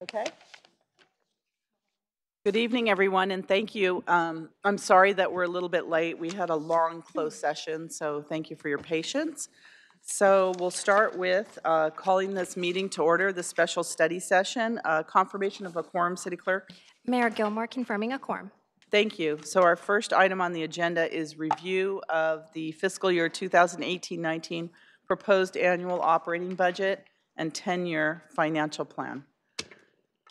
Okay. Good evening, everyone, and thank you. I'm sorry that we're a little bit late. We had a long closed session, so thank you for your patience. So we'll start with calling this meeting to order, the special study session. Confirmation of a quorum, City Clerk. Mayor Gilmore confirming a quorum. Thank you. So our first item on the agenda is review of the fiscal year 2018-19 proposed annual operating budget and 10-year financial plan.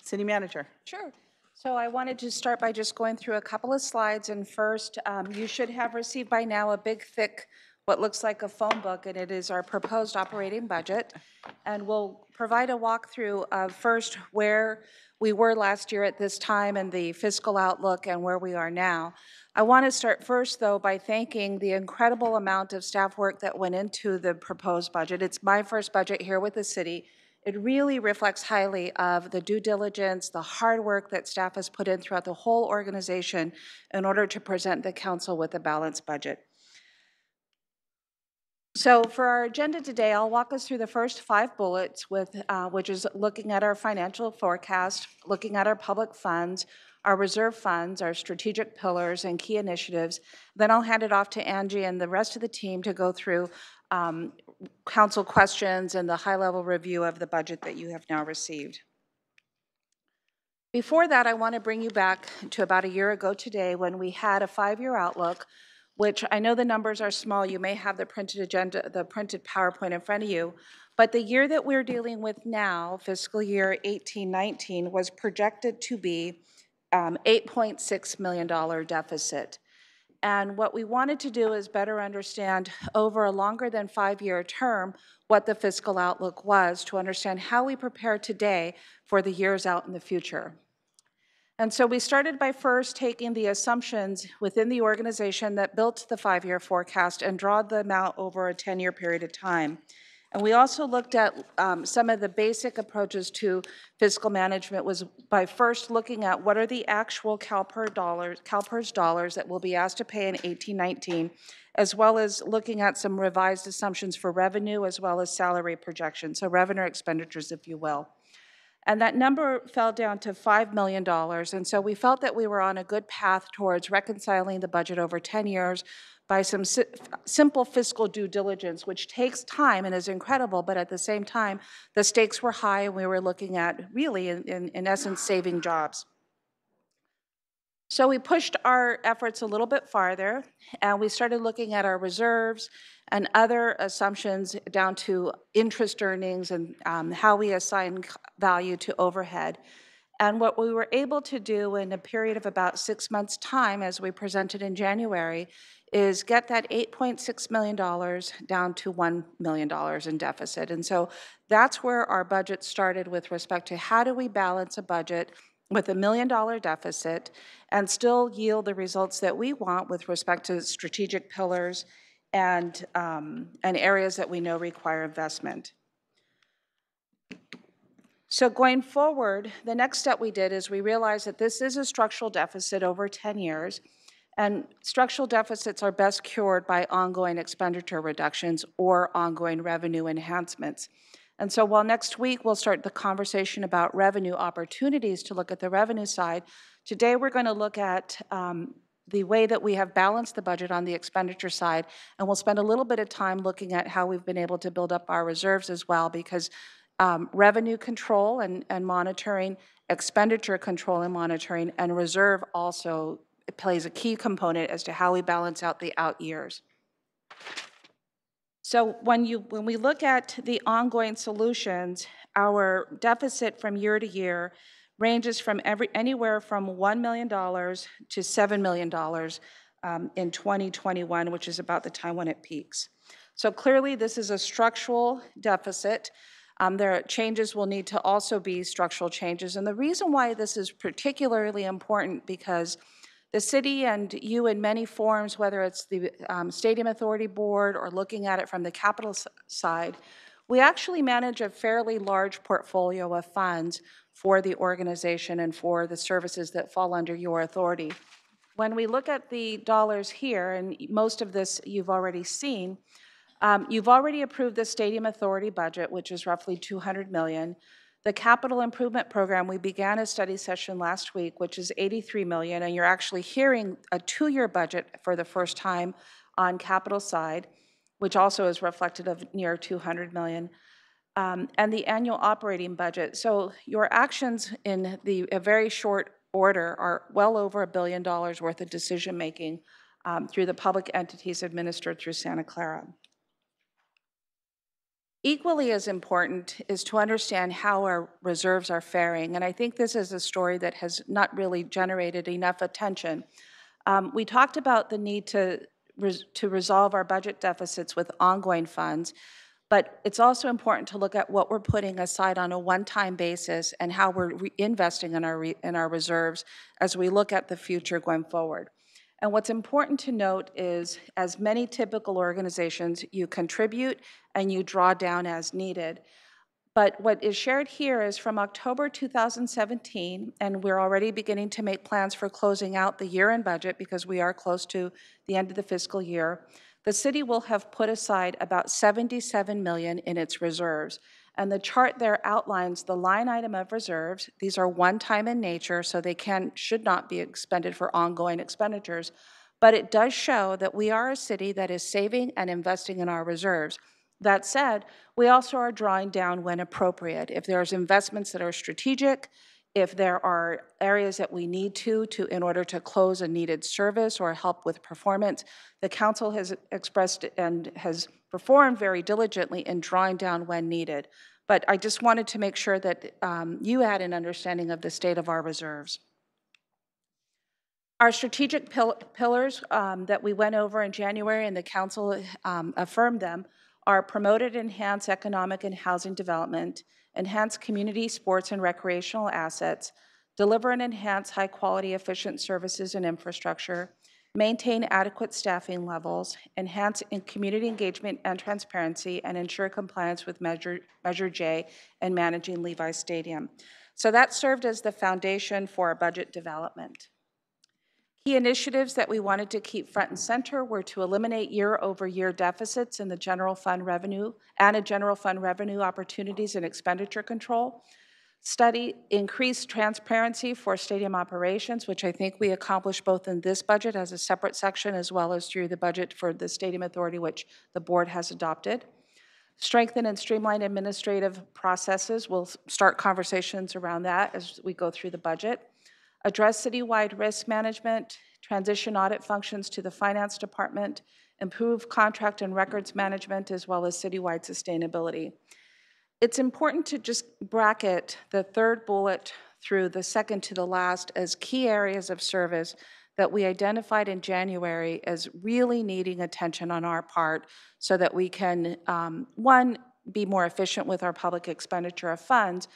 City Manager. Sure. So I wanted to start by just going through a couple of slides. And first, you should have received by now a big, thick, what looks like a phone book, and it is our proposed operating budget. And we'll provide a walkthrough of first where we were last year at this time and the fiscal outlook and where we are now. I want to start first, though, by thanking the incredible amount of staff work that went into the proposed budget. It's my first budget here with the city. It really reflects highly of the due diligence, the hard work that staff has put in throughout the whole organization in order to present the council with a balanced budget. So for our agenda today, I'll walk us through the first 5 bullets, which is looking at our financial forecast, looking at our public funds, our reserve funds, our strategic pillars, and key initiatives. Then I'll hand it off to Angie and the rest of the team to go through council questions and the high-level review of the budget that you have now received. Before that, I want to bring you back to about a year ago today when we had a 5-year outlook, which I know the numbers are small. You may have the printed agenda, the printed PowerPoint in front of you, but the year that we're dealing with now, fiscal year 18-19, was projected to be $8.6 million deficit. And what we wanted to do is better understand over a longer than 5-year term what the fiscal outlook was to understand how we prepare today for the years out in the future. And so we started by first taking the assumptions within the organization that built the 5-year forecast and drawed them out over a 10-year period of time. And we also looked at some of the basic approaches to fiscal management was by first looking at what are the actual CalPERS dollars that we'll be asked to pay in 18-19, as well as looking at some revised assumptions for revenue as well as salary projections, so revenue expenditures, if you will. And that number fell down to $5 million, and so we felt that we were on a good path towards reconciling the budget over 10 years by some simple fiscal due diligence, which takes time and is incredible, but at the same time, the stakes were high and we were looking at really, in essence, saving jobs. So we pushed our efforts a little bit farther and we started looking at our reserves and other assumptions down to interest earnings and how we assign value to overhead. And what we were able to do in a period of about 6 months' time, as we presented in January, is get that $8.6 million down to $1 million in deficit. And so that's where our budget started with respect to how do we balance a budget with $1 million deficit and still yield the results that we want with respect to strategic pillars and areas that we know require investment. So going forward, the next step we did is we realized that this is a structural deficit over 10 years, and structural deficits are best cured by ongoing expenditure reductions or ongoing revenue enhancements. And so while next week we'll start the conversation about revenue opportunities to look at the revenue side, today we're going to look at the way that we have balanced the budget on the expenditure side, and we'll spend a little bit of time looking at how we've been able to build up our reserves as well, because revenue control and monitoring, expenditure control and monitoring, and reserve also plays a key component as to how we balance out the out years. So when we look at the ongoing solutions, our deficit from year to year ranges from anywhere from $1 million to $7 million in 2021, which is about the time when it peaks. So clearly this is a structural deficit. Their changes will need to also be structural changes. And the reason why this is particularly important because the city and you in many forms, whether it's the Stadium Authority Board or looking at it from the capital side, we actually manage a fairly large portfolio of funds for the organization and for the services that fall under your authority. When we look at the dollars here, and most of this you've already seen, you've already approved the Stadium Authority budget, which is roughly $200 million. The capital improvement program, we began a study session last week, which is $83 million, and you're actually hearing a 2-year budget for the first time on capital side, which also is reflected of near $200 million, and the annual operating budget. So your actions in a very short order are well over $1 billion worth of decision-making through the public entities administered through Santa Clara. Equally as important is to understand how our reserves are faring, and I think this is a story that has not really generated enough attention. We talked about the need to resolve our budget deficits with ongoing funds, but it's also important to look at what we're putting aside on a one-time basis and how we're investing in our reserves as we look at the future going forward. And what's important to note is, as many typical organizations, you contribute and you draw down as needed. But what is shared here is from October 2017, and we're already beginning to make plans for closing out the year-end budget because we are close to the end of the fiscal year. The city will have put aside about $77 million in its reserves. And the chart there outlines the line item of reserves. These are one-time in nature, so they should not be expended for ongoing expenditures. But it does show that we are a city that is saving and investing in our reserves. That said, we also are drawing down when appropriate. If there's investments that are strategic, if there are areas that we need to in order to close a needed service or help with performance, the council has expressed and has performed very diligently in drawing down when needed. But I just wanted to make sure that you had an understanding of the state of our reserves. Our strategic pillars that we went over in January and the council affirmed them are promote and enhance economic and housing development, enhance community, sports, and recreational assets, deliver and enhance high-quality, efficient services and infrastructure, maintain adequate staffing levels, enhance community engagement and transparency, and ensure compliance with Measure J and managing Levi Stadium. So that served as the foundation for our budget development. Key initiatives that we wanted to keep front and center were to eliminate year-over-year deficits in the general fund revenue and general fund revenue opportunities and expenditure control. Study increased transparency for stadium operations, which I think we accomplished both in this budget as a separate section as well as through the budget for the Stadium Authority, which the board has adopted. Strengthen and streamline administrative processes. We'll start conversations around that as we go through the budget. Address citywide risk management, transition audit functions to the finance department, improve contract and records management, as well as citywide sustainability. It's important to just bracket the third bullet through the second to the last as key areas of service that we identified in January as really needing attention on our part so that we can, one, be more efficient with our public expenditure of funds,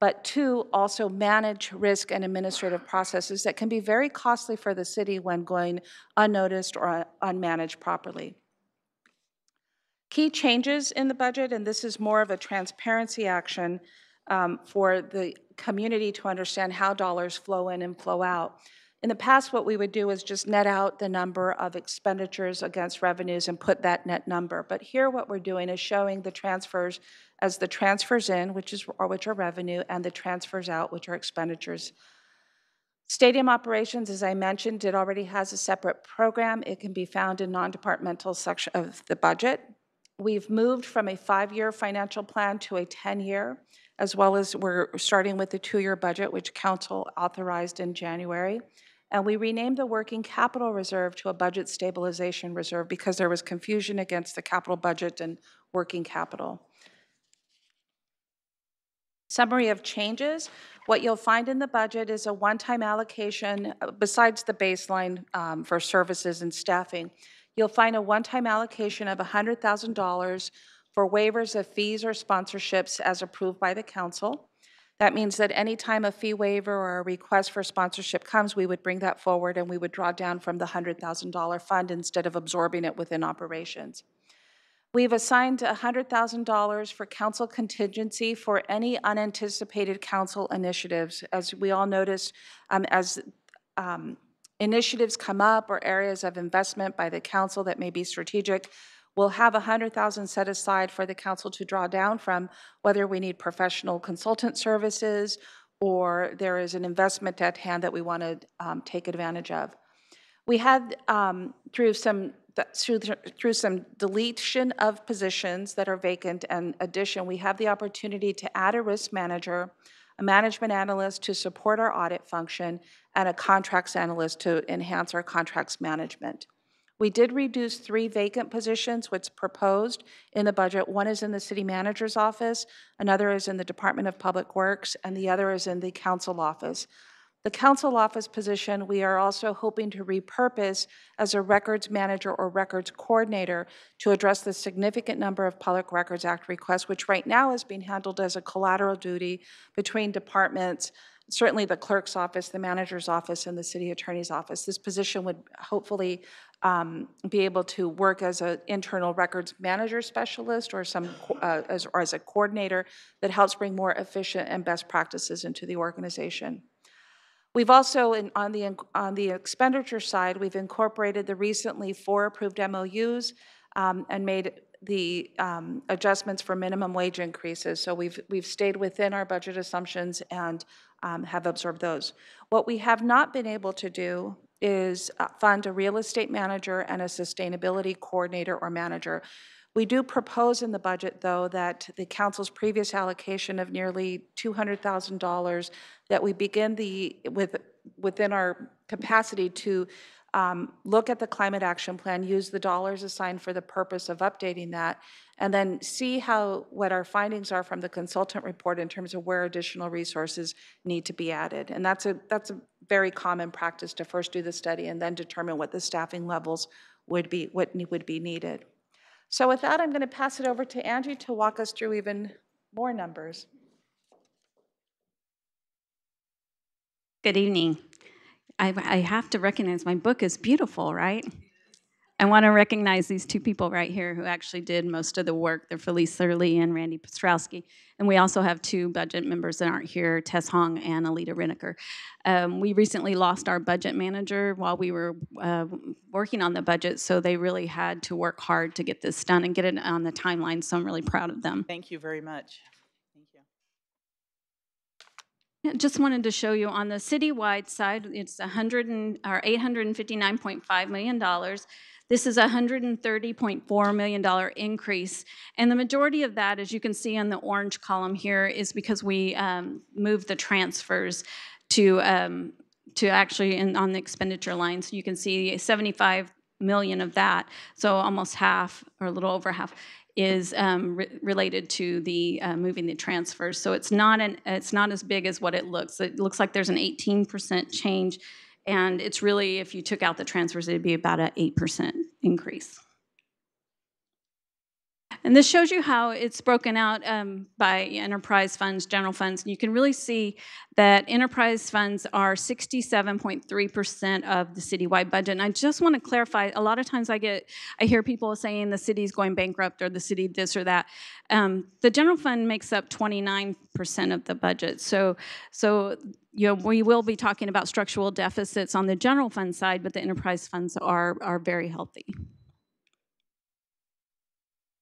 but two, also manage risk and administrative processes that can be very costly for the city when going unnoticed or unmanaged properly. Key changes in the budget, and this is more of a transparency action for the community to understand how dollars flow in and flow out. In the past, what we would do is just net out the number of expenditures against revenues and put that net number. But here what we're doing is showing the transfers as the transfers in, which are revenue, and the transfers out, which are expenditures. Stadium operations, as I mentioned, it already has a separate program. It can be found in non-departmental section of the budget. We've moved from a 5-year financial plan to a 10-year, as well as we're starting with the 2-year budget, which council authorized in January. And we renamed the working capital reserve to a budget stabilization reserve because there was confusion against the capital budget and working capital. Summary of changes. What you'll find in the budget is a one-time allocation, besides the baseline for services and staffing. You'll find a one-time allocation of $100,000 for waivers of fees or sponsorships as approved by the council. That means that any time a fee waiver or a request for sponsorship comes, we would bring that forward and we would draw down from the $100,000 fund instead of absorbing it within operations. We've assigned $100,000 for council contingency for any unanticipated council initiatives. As we all notice, as initiatives come up or areas of investment by the council that may be strategic, We'll have $100,000 set aside for the council to draw down from, whether we need professional consultant services or there is an investment at hand that we want to take advantage of. We had, through some deletion of positions that are vacant and addition, we have the opportunity to add a risk manager, a management analyst to support our audit function, and a contracts analyst to enhance our contracts management. We did reduce 3 vacant positions, which proposed in the budget. One is in the city manager's office, another is in the Department of Public Works, and the other is in the council office. The council office position, we are also hoping to repurpose as a records manager or records coordinator to address the significant number of Public Records Act requests, which right now is being handled as a collateral duty between departments, certainly the clerk's office, the manager's office, and the city attorney's office. This position would hopefully be able to work as an internal records manager specialist or as a coordinator that helps bring more efficient and best practices into the organization. We've also, on the expenditure side, we've incorporated the recently 4 approved MOUs and made the adjustments for minimum wage increases. So we've stayed within our budget assumptions and have absorbed those. What we have not been able to do is fund a real estate manager and a sustainability coordinator or manager. We do propose in the budget, though, that the council's previous allocation of nearly $200,000, that we begin within our capacity to look at the climate action plan, use the dollars assigned for the purpose of updating that, and then see what our findings are from the consultant report in terms of where additional resources need to be added. And that's a very common practice, to first do the study and then determine what the staffing levels would be, what would be needed. So with that, I'm going to pass it over to Angie to walk us through even more numbers. Good evening. I have to recognize my book is beautiful, right? I want to recognize these 2 people right here who actually did most of the work. They're Felice Lee and Randy Postrowski. And we also have 2 budget members that aren't here, Tess Hong and Alita Riniker. We recently lost our budget manager while we were working on the budget, so they really had to work hard to get this done and get it on the timeline, so I'm really proud of them. Thank you very much. Just wanted to show you on the citywide side, it's $859.5 million. This is a $130.4 million increase, and the majority of that, as you can see on the orange column here, is because we moved the transfers to actually on the expenditure line. So you can see 75 million of that, so almost half or a little over half is related to the moving the transfers. So it's not as big as what it looks. It looks like there's an 18% change, and it's really, if you took out the transfers, it'd be about an 8% increase. And this shows you how it's broken out by enterprise funds, general funds. And you can really see that enterprise funds are 67.3% of the citywide budget. And I just want to clarify, a lot of times I hear people saying the city's going bankrupt or the city this or that. The general fund makes up 29% of the budget. So we will be talking about structural deficits on the general fund side, but the enterprise funds are very healthy.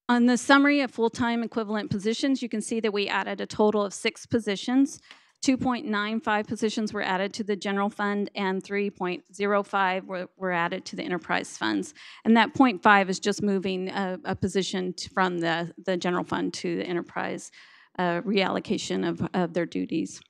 On the summary of full-time equivalent positions, you can see that we added a total of 6 positions. 2.95 positions were added to the general fund, and 3.05 were added to the enterprise funds. And that 0.5 is just moving a position from the general fund to the enterprise reallocation of their duties.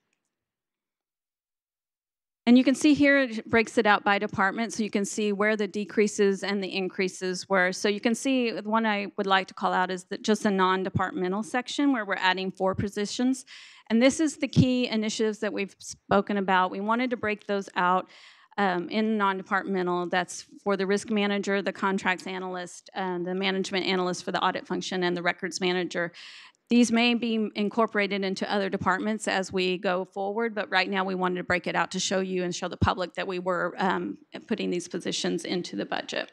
And you can see here it breaks it out by department, so you can see where the decreases and the increases were. So you can see the one I would like to call out is just the non-departmental section where we're adding 4 positions. And this is the key initiatives that we've spoken about. We wanted to break those out in non-departmental. That's for the risk manager, the contracts analyst, the management analyst for the audit function, and the records manager. These may be incorporated into other departments as we go forward, but right now we wanted to break it out to show you and show the public that we were putting these positions into the budget.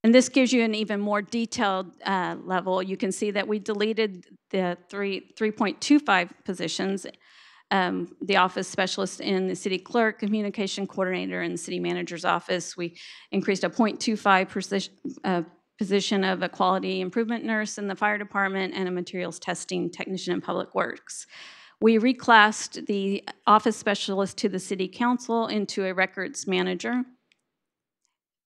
And this gives you an even more detailed level. You can see that we deleted the 3.25 positions the office specialist in the city clerk, communication coordinator in the city manager's office. We increased a 0.25 position of a quality improvement nurse in the fire department and a materials testing technician in public works. We reclassed the office specialist to the city council into a records manager.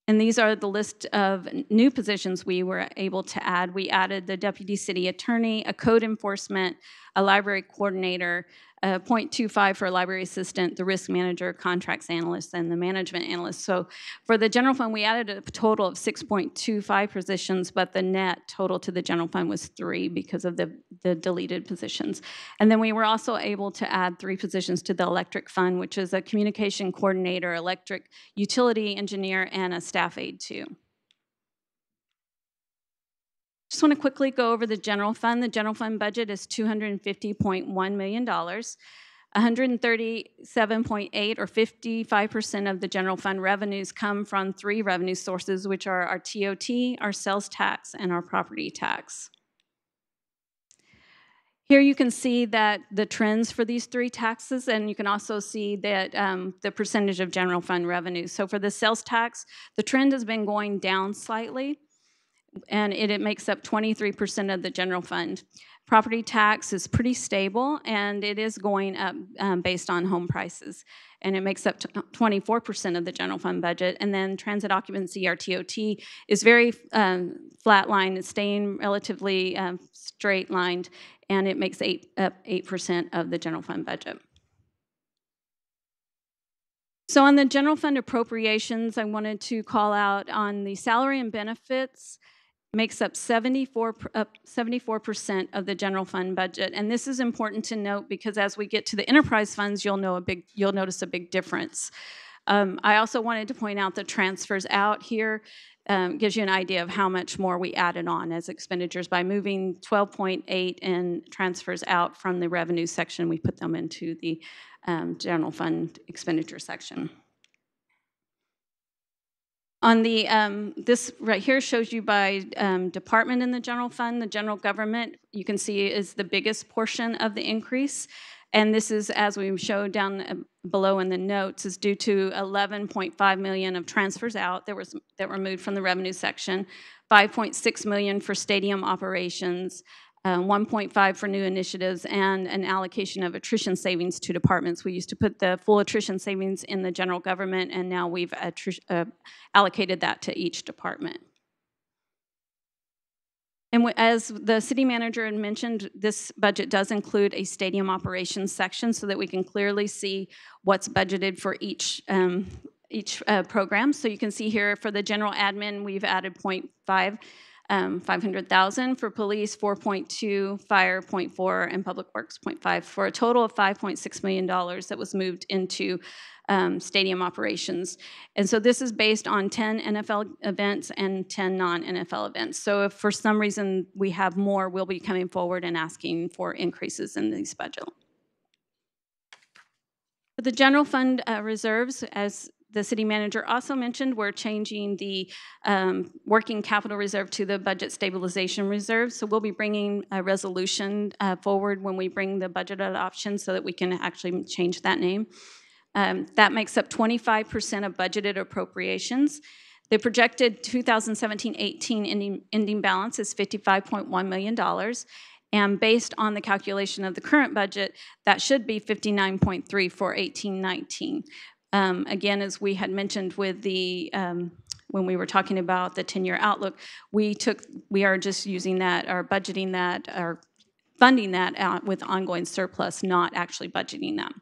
And these are the list of new positions we were able to add. We added the deputy city attorney, a code enforcement, a library coordinator, a 0.25 for a library assistant, the risk manager, contracts analyst, and the management analyst. So for the general fund, we added a total of 6.25 positions, but the net total to the general fund was 3 because of the deleted positions. And then we were also able to add 3 positions to the electric fund, which is a communication coordinator, electric utility engineer, and a staff aide too. Just want to quickly go over the general fund. The general fund budget is $250.1 million. 137.8 or 55% of the general fund revenues come from 3 revenue sources, which are our TOT, our sales tax, and our property tax. Here you can see that the trends for these 3 taxes, and you can also see that the percentage of general fund revenue. So for the sales tax, the trend has been going down slightly, and it makes up 23% of the general fund. Property tax is pretty stable, and it is going up based on home prices, and it makes up 24% of the general fund budget. And then transit occupancy, our TOT, is very flat-lined. It's staying relatively straight-lined, and it makes up 8% of the general fund budget. So on the general fund appropriations, I wanted to call out on the salary and benefits, makes up 74% of the general fund budget. And this is important to note because as we get to the enterprise funds, you'll notice a big difference. I also wanted to point out the transfers out here. Gives you an idea of how much more we added on as expenditures. By moving 12.8 in transfers out from the revenue section, we put them into the general fund expenditure section. On the, this right here shows you by department in the general fund. The general government, you can see, is the biggest portion of the increase. And this is, as we showed down below in the notes, is due to $11.5 million of transfers out that were moved from the revenue section, $5.6 million for stadium operations, 1.5 for new initiatives, and an allocation of attrition savings to departments. We used to put the full attrition savings in the general government, and now we've allocated that to each department. And as the city manager had mentioned, this budget does include a stadium operations section so that we can clearly see what's budgeted for each program. So you can see here for the general admin, we've added 0.5, 500,000 for police, 4.2, fire 0.4, and public works 0.5, for a total of $5.6 million that was moved into stadium operations. And so this is based on 10 NFL events and 10 non-NFL events. So if for some reason we have more, we'll be coming forward and asking for increases in these budget. For the general fund reserves, as the city manager also mentioned, we're changing the working capital reserve to the budget stabilization reserve. So we'll be bringing a resolution forward when we bring the budget adoption so that we can actually change that name. That makes up 25% of budgeted appropriations. The projected 2017-18 ending balance is $55.1 million. And based on the calculation of the current budget, that should be 59.3 for 18-19. Again, as we had mentioned with the when we were talking about the 10-year outlook, we are just using that, or budgeting that, or funding that with ongoing surplus, not actually budgeting them.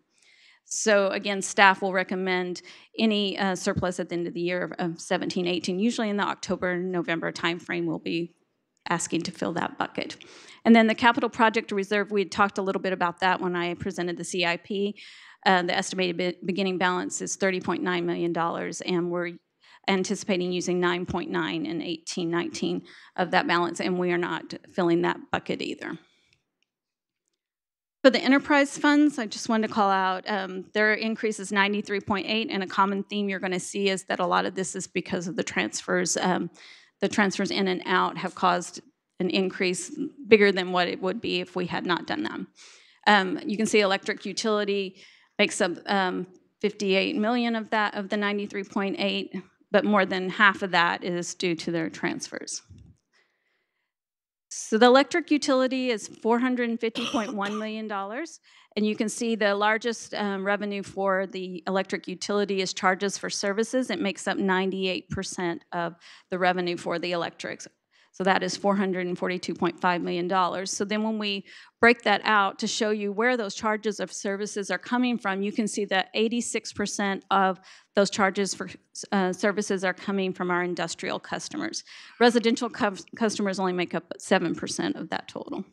So again, staff will recommend any surplus at the end of the year of 17-18. Usually in the October-November timeframe, we'll be asking to fill that bucket. And then the capital project reserve, we had talked a little bit about that when I presented the CIP. The estimated beginning balance is $30.9 million, and we're anticipating using 9.9 in 18-19 of that balance, and we are not filling that bucket either. For the enterprise funds, I just wanted to call out, their increase is 93.8, and a common theme you're going to see is that a lot of this is because of the transfers. The transfers in and out have caused an increase bigger than what it would be if we had not done them. You can see electric utility makes up 58 million of that, of the 93.8, but more than half of that is due to their transfers. So the electric utility is $450.1 million, and you can see the largest revenue for the electric utility is charges for services. It makes up 98% of the revenue for the electrics. So that is $442.5 million. So then when we break that out to show you where those charges of services are coming from, you can see that 86% of those charges for services are coming from our industrial customers. Residential customers only make up 7% of that total.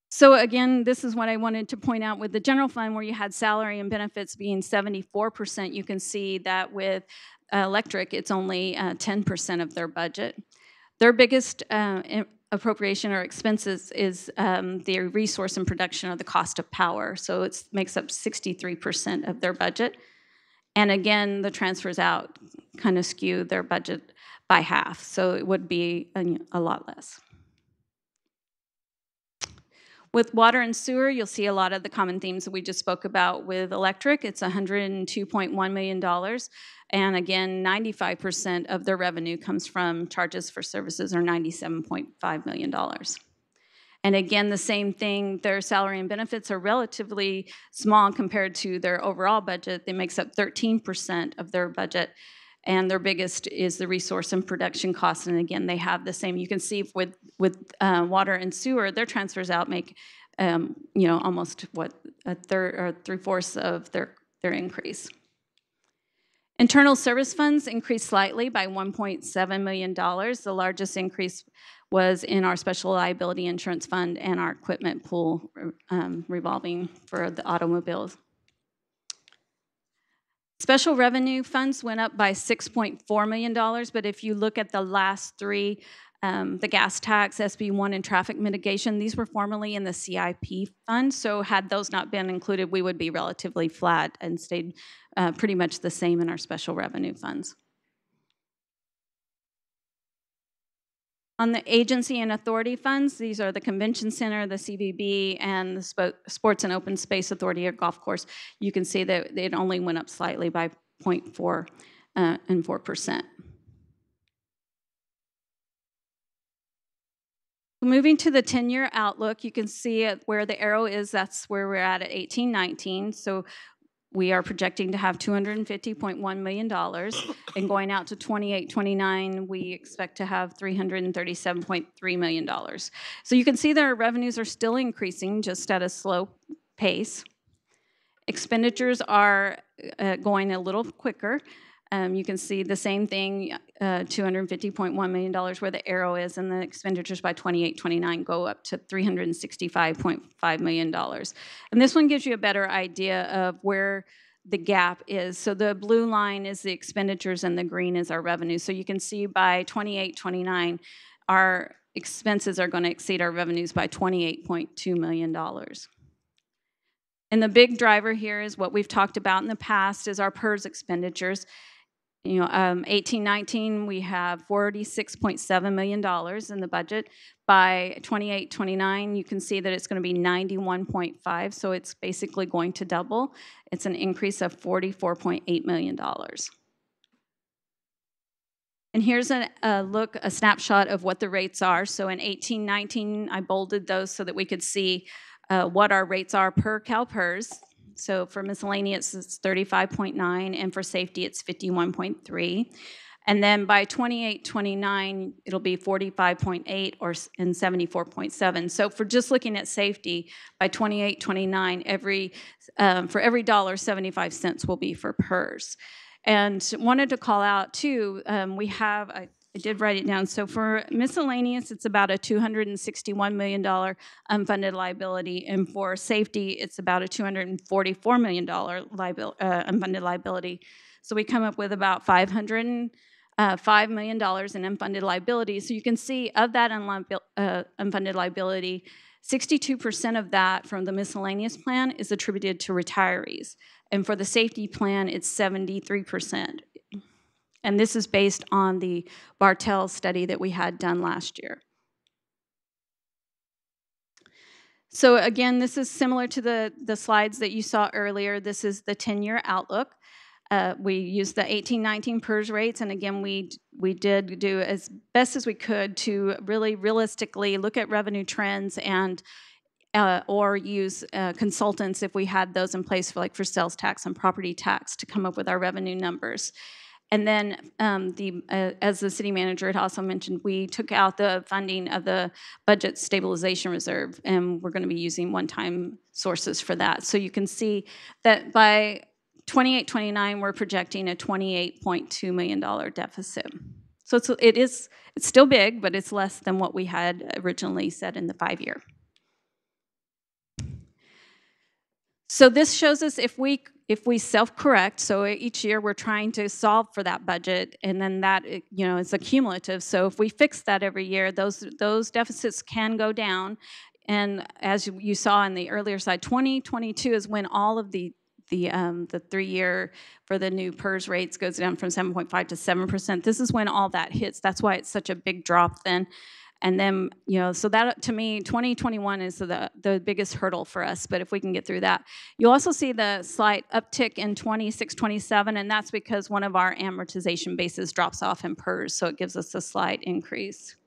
So again, this is what I wanted to point out with the general fund, where you had salary and benefits being 74%. You can see that with electric, it's only 10% of their budget. Their biggest appropriation or expenses is the resource and production or the cost of power. So it makes up 63% of their budget. And again, the transfers out kind of skew their budget by half. So it would be a lot less. With water and sewer, you'll see a lot of the common themes that we just spoke about. With electric, it's $102.1 million. And again, 95% of their revenue comes from charges for services, or $97.5 million. And again, the same thing, their salary and benefits are relatively small compared to their overall budget. It makes up 13% of their budget. And their biggest is the resource and production costs. And again, they have the same. You can see with water and sewer, their transfers out make, almost a third or 3/4 of their increase. Internal service funds increased slightly by $1.7 million. The largest increase was in our special liability insurance fund and our equipment pool revolving for the automobiles. Special revenue funds went up by $6.4 million, but if you look at the last three, the gas tax, SB1, and traffic mitigation, these were formerly in the CIP fund, so had those not been included, we would be relatively flat and stayed pretty much the same in our special revenue funds. On the agency and authority funds, these are the Convention Center, the CVB, and the Sports and Open Space Authority or golf course. You can see that it only went up slightly by 0.4 and 4%. Moving to the 10-year outlook, you can see where the arrow is. That's where we're at 18-19. So we are projecting to have $250.1 million, and going out to 28-29, we expect to have $337.3 million. So you can see that our revenues are still increasing, just at a slow pace. Expenditures are going a little quicker. You can see the same thing, $250.1 million where the arrow is, and the expenditures by 28-29 go up to $365.5 million. And this one gives you a better idea of where the gap is. So the blue line is the expenditures and the green is our revenue. So you can see by 28-29, our expenses are going to exceed our revenues by $28.2 million. And the big driver here is what we've talked about in the past is our PERS expenditures. 18-19, we have $46.7 million in the budget. By 28-29, you can see that it's going to be 91.5, so it's basically going to double. It's an increase of $44.8 million. And here's a snapshot of what the rates are. So in 18-19, I bolded those so that we could see what our rates are per CalPERS. So for miscellaneous, it's 35.9, and for safety, it's 51.3. And then by 28-29, it'll be 45.8 and 74.7. So for just looking at safety, by 28-29, for every dollar, 75 cents will be for PERS. And wanted to call out too, we have, I did write it down. So for miscellaneous, it's about a $261 million unfunded liability. And for safety, it's about a $244 million unfunded liability. So we come up with about $505 million in unfunded liability. So you can see of that unfunded liability, 62% of that from the miscellaneous plan is attributed to retirees. And for the safety plan, it's 73%. And this is based on the Bartell study that we had done last year. So again, this is similar to the slides that you saw earlier. This is the 10-year outlook. We used the 1819 PERS rates, and again, we did do as best as we could to really realistically look at revenue trends and or use consultants if we had those in place for sales tax and property tax to come up with our revenue numbers. And then as the city manager had also mentioned, we took out the funding of the budget stabilization reserve, and we're going to be using one-time sources for that. So you can see that by 28-29, we're projecting a $28.2 million deficit. So it's still big, but it's less than what we had originally said in the 5-year. So this shows us if we self-correct, so each year we're trying to solve for that budget, and then that, it's accumulative. So if we fix that every year, those deficits can go down. And as you saw in the earlier slide, 2022 is when all of the 3-year for the new PERS rates goes down from 7.5 to 7%. This is when all that hits. That's why it's such a big drop then. And then, so that, to me, 2021 is the biggest hurdle for us, but if we can get through that. You'll also see the slight uptick in 26, 27, and that's because one of our amortization bases drops off in PERS, so it gives us a slight increase.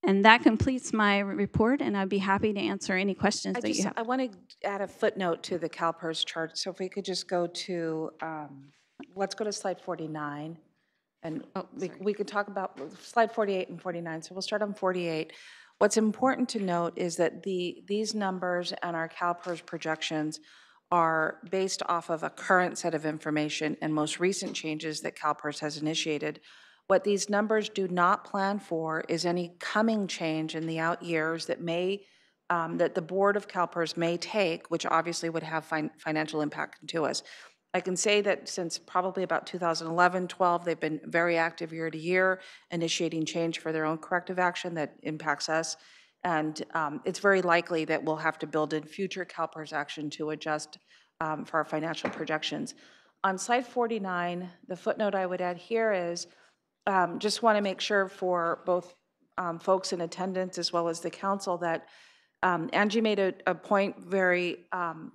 And that completes my report, and I'd be happy to answer any questions that you have. I want to add a footnote to the CalPERS chart, so if we could just go to, let's go to slide 49. And we could talk about slide 48 and 49, so we'll start on 48. What's important to note is that these numbers and our CalPERS projections are based off of a current set of information and most recent changes that CalPERS has initiated. What these numbers do not plan for is any coming change in the out years that that the board of CalPERS may take, which obviously would have financial impact to us. I can say that since probably about 2011, 12, they've been very active year to year, initiating change for their own corrective action that impacts us. And it's very likely that we'll have to build in future CalPERS action to adjust for our financial projections. On slide 49, the footnote I would add here is just want to make sure for both folks in attendance as well as the council that Angie made a point very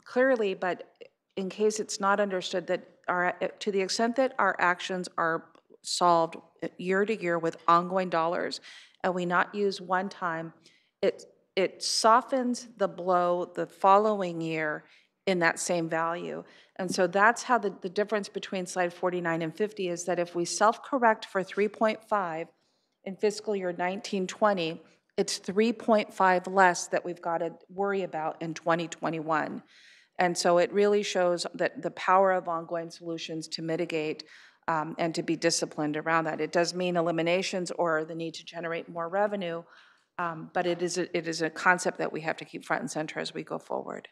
clearly, but in case it's not understood, that to the extent that our actions are solved year to year with ongoing dollars, and we not use one time, it softens the blow the following year in that same value. And so that's how the difference between slide 49 and 50 is that if we self-correct for 3.5 in fiscal year 1920, it's 3.5 less that we've got to worry about in 2021. And so it really shows that the power of ongoing solutions to mitigate and to be disciplined around that. It does mean eliminations or the need to generate more revenue, but it is a concept that we have to keep front and center as we go forward.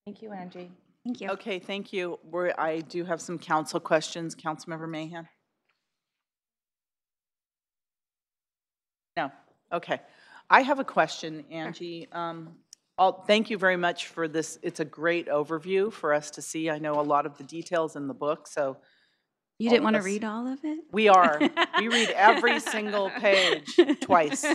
Thank you, Angie. Thank you. Okay, thank you. I do have some council questions. Councilmember Mahan? No. Okay. I have a question, Angie. Thank you very much for this. It's a great overview for us to see. I know a lot of the details in the book, so. You didn't want to read all of it? We are. We read every single page twice.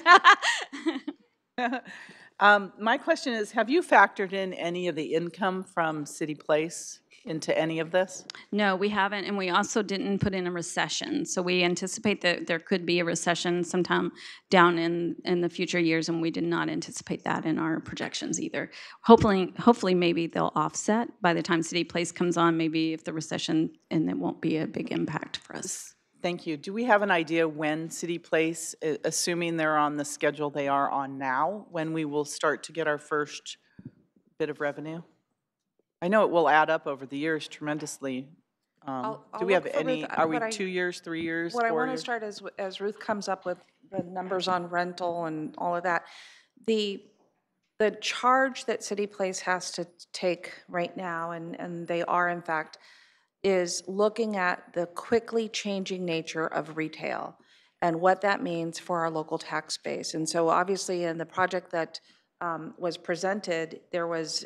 My question is, have you factored in any of the income from City Place into any of this? No, we haven't, and we also didn't put in a recession. So we anticipate that there could be a recession sometime down in the future years, and we did not anticipate that in our projections either. Hopefully maybe they'll offset by the time City Place comes on, maybe if the recession, and it won't be a big impact for us. Thank you. Do we have an idea when City Place, assuming they're on the schedule they are on now, when we will start to get our first bit of revenue? I know it will add up over the years tremendously. Do we have any, are we 2 years, 3 years, 4 years? What I want to start is, as Ruth comes up with the numbers on rental and all of that, the charge that City Place has to take right now, and they are in fact, is looking at the quickly changing nature of retail and what that means for our local tax base. And so obviously in the project that was presented, there was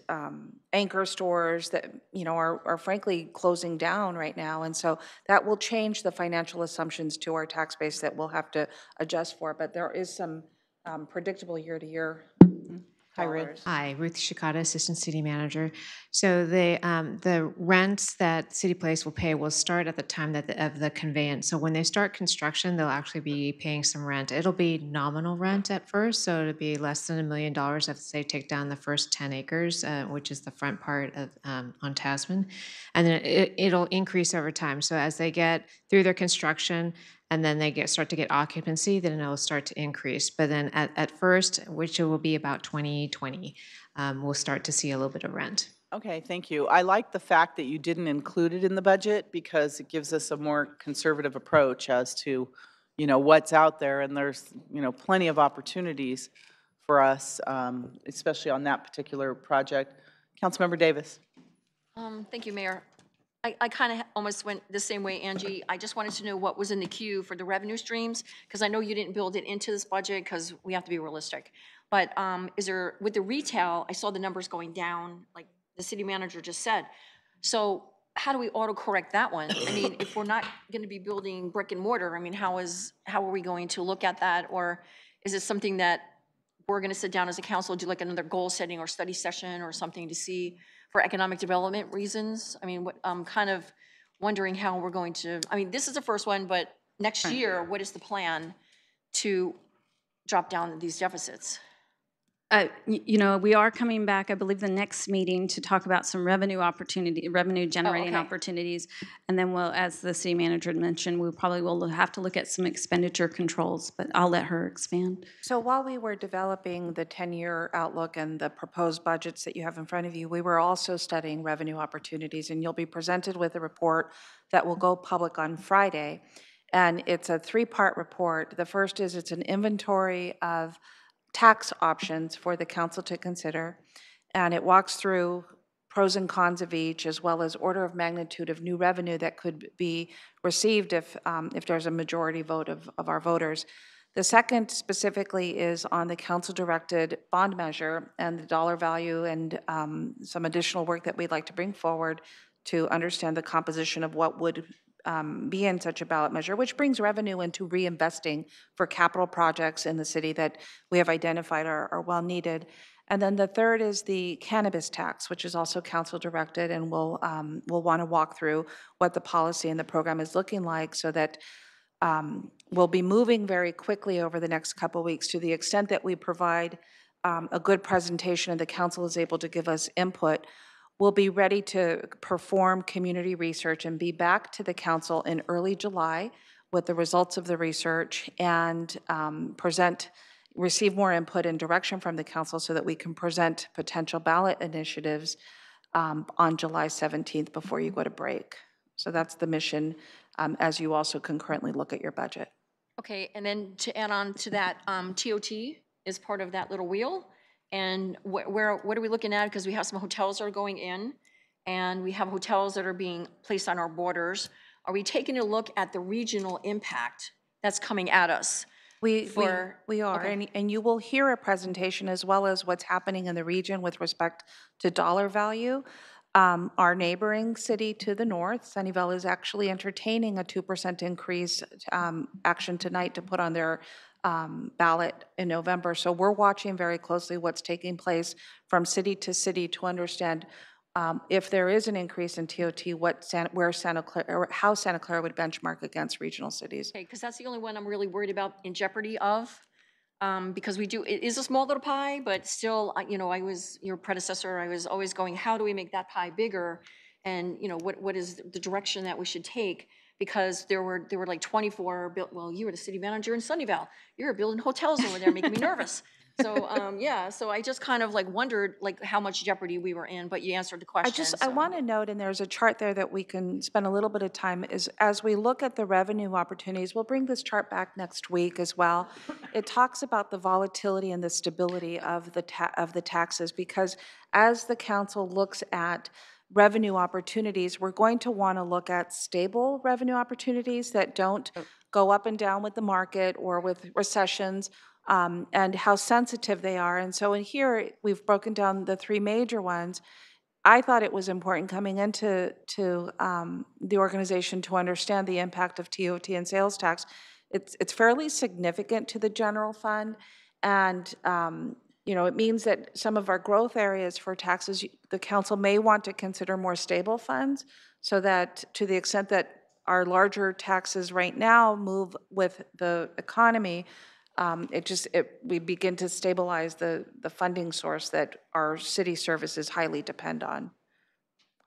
anchor stores that are frankly closing down right now, and so that will change the financial assumptions to our tax base that we'll have to adjust for. But there is some predictable year-to-year Hi, Ruth. Hi, Ruth Shikata, Assistant City Manager. So the rents that City Place will pay will start at the time of the conveyance. So when they start construction, they'll actually be paying some rent. It'll be nominal rent at first, so it'll be less than $1 million if they take down the first 10 acres, which is the front part of on Tasman, and then it'll increase over time. So as they get through their construction, and then they start to get occupancy, then it'll start to increase. But then at first, which it will be about 2020, we'll start to see a little bit of rent. Okay, thank you. I like the fact that you didn't include it in the budget because it gives us a more conservative approach as to, what's out there, and there's, plenty of opportunities for us, especially on that particular project. Councilmember Davis. Thank you, Mayor. I kind of almost went the same way, Angie. I just wanted to know what was in the queue for the revenue streams, because I know you didn't build it into this budget because we have to be realistic. But is there, with the retail, I saw the numbers going down, like the city manager just said. So how do we autocorrect that one? I mean, if we're not going to be building brick and mortar, I mean, how are we going to look at that? Or is it something that we're going to sit down as a council, do like another goal setting or study session or something to see for economic development reasons? I mean, I'm kind of wondering how we're going to, I mean, this is the first one, but next year, what is the plan to drop down these deficits? We are coming back, I believe, the next meeting to talk about some revenue generating okay. opportunities. And then we'll, as the city manager mentioned, we probably will have to look at some expenditure controls, but I'll let her expand. So while we were developing the 10-year outlook and the proposed budgets that you have in front of you, we were also studying revenue opportunities, and you'll be presented with a report that will go public on Friday. And it's a 3-part report. The first is it's an inventory of tax options for the council to consider, and it walks through pros and cons of each, as well as order of magnitude of new revenue that could be received if there's a majority vote of our voters. The second specifically is on the council-directed bond measure and the dollar value and some additional work that we'd like to bring forward to understand the composition of what would be in such a ballot measure, which brings revenue into reinvesting for capital projects in the city that we have identified are well needed. And then the third is the cannabis tax, which is also council directed, and we'll want to walk through what the policy and the program is looking like so that we'll be moving very quickly over the next couple of weeks to the extent that we provide a good presentation and the council is able to give us input. We'll be ready to perform community research and be back to the council in early July with the results of the research and receive more input and direction from the council so that we can present potential ballot initiatives on July 17th before you go to break. So that's the mission as you also concurrently look at your budget. Okay, and then to add on to that, TOT is part of that little wheel. And what are we looking at? Because we have some hotels that are going in, and we have hotels that are being placed on our borders. Are we taking a look at the regional impact that's coming at us? We are, okay. and you will hear a presentation as well as what's happening in the region with respect to dollar value. Our neighboring city to the north, Sunnyvale, is actually entertaining a 2% increase action tonight to put on their ballot in November. So we're watching very closely what's taking place from city to city to understand if there is an increase in TOT, where Santa Clara, or how Santa Clara would benchmark against regional cities. Okay, because that's the only one I'm really worried about in jeopardy of, because it is a small little pie, but still, I was your predecessor. I was always going, how do we make that pie bigger? And what is the direction that we should take? Because there were like 24 built. Well, you were the city manager in Sunnyvale. You're building hotels over there, making me nervous. So yeah, so I just kind of wondered how much jeopardy we were in, but you answered the question. I want to note, and there's a chart there that we can spend a little bit of time, is as we look at the revenue opportunities, we'll bring this chart back next week as well. It talks about the volatility and the stability of the taxes, because as the council looks at revenue opportunities, we're going to want to look at stable revenue opportunities that don't go up and down with the market or with recessions, and how sensitive they are. And so in here, we've broken down the 3 major ones. I thought it was important coming into the organization to understand the impact of TOT and sales tax. It's fairly significant to the general fund, and it means that some of our growth areas for taxes, the council may want to consider more stable funds, so that to the extent that our larger taxes right now move with the economy, we begin to stabilize the funding source that our city services highly depend on.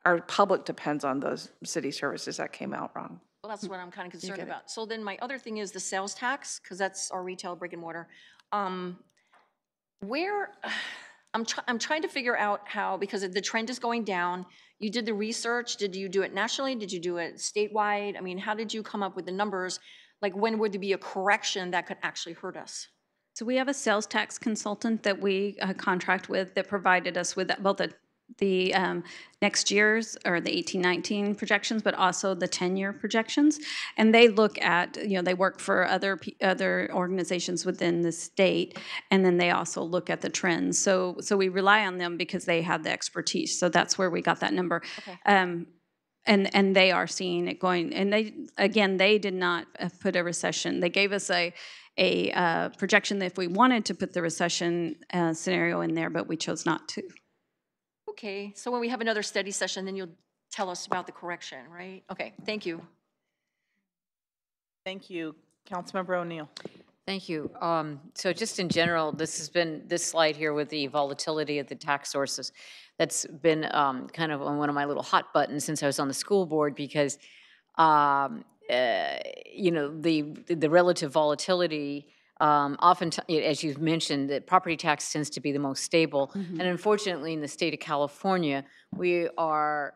Our public depends on those city services. That came out wrong. Well, that's what I'm kind of concerned get it. about. So then my other thing is the sales tax, because that's our retail brick and mortar. Where, I'm trying to figure out how, because the trend is going down. You did the research. Did you do it nationally? Did you do it statewide? I mean, how did you come up with the numbers? Like, when would there be a correction that could actually hurt us? So we have a sales tax consultant that we contract with that provided us with both the next year's, or the 18-19 projections, but also the 10-year projections. And they look at, they work for other organizations within the state, and then they also look at the trends. So we rely on them because they have the expertise. So that's where we got that number. Okay. And they are seeing it going. And they did not put a recession. They gave us a projection that if we wanted to put the recession scenario in there, but we chose not to. Okay, so when we have another study session, then you'll tell us about the correction, right? Okay, thank you. Thank you. Councilmember O'Neill. Thank you. So just in general, this slide here with the volatility of the tax sources, that's been kind of on one of my little hot buttons since I was on the school board, because the relative volatility, often, as you've mentioned, the property tax tends to be the most stable. And unfortunately, in the state of California, we are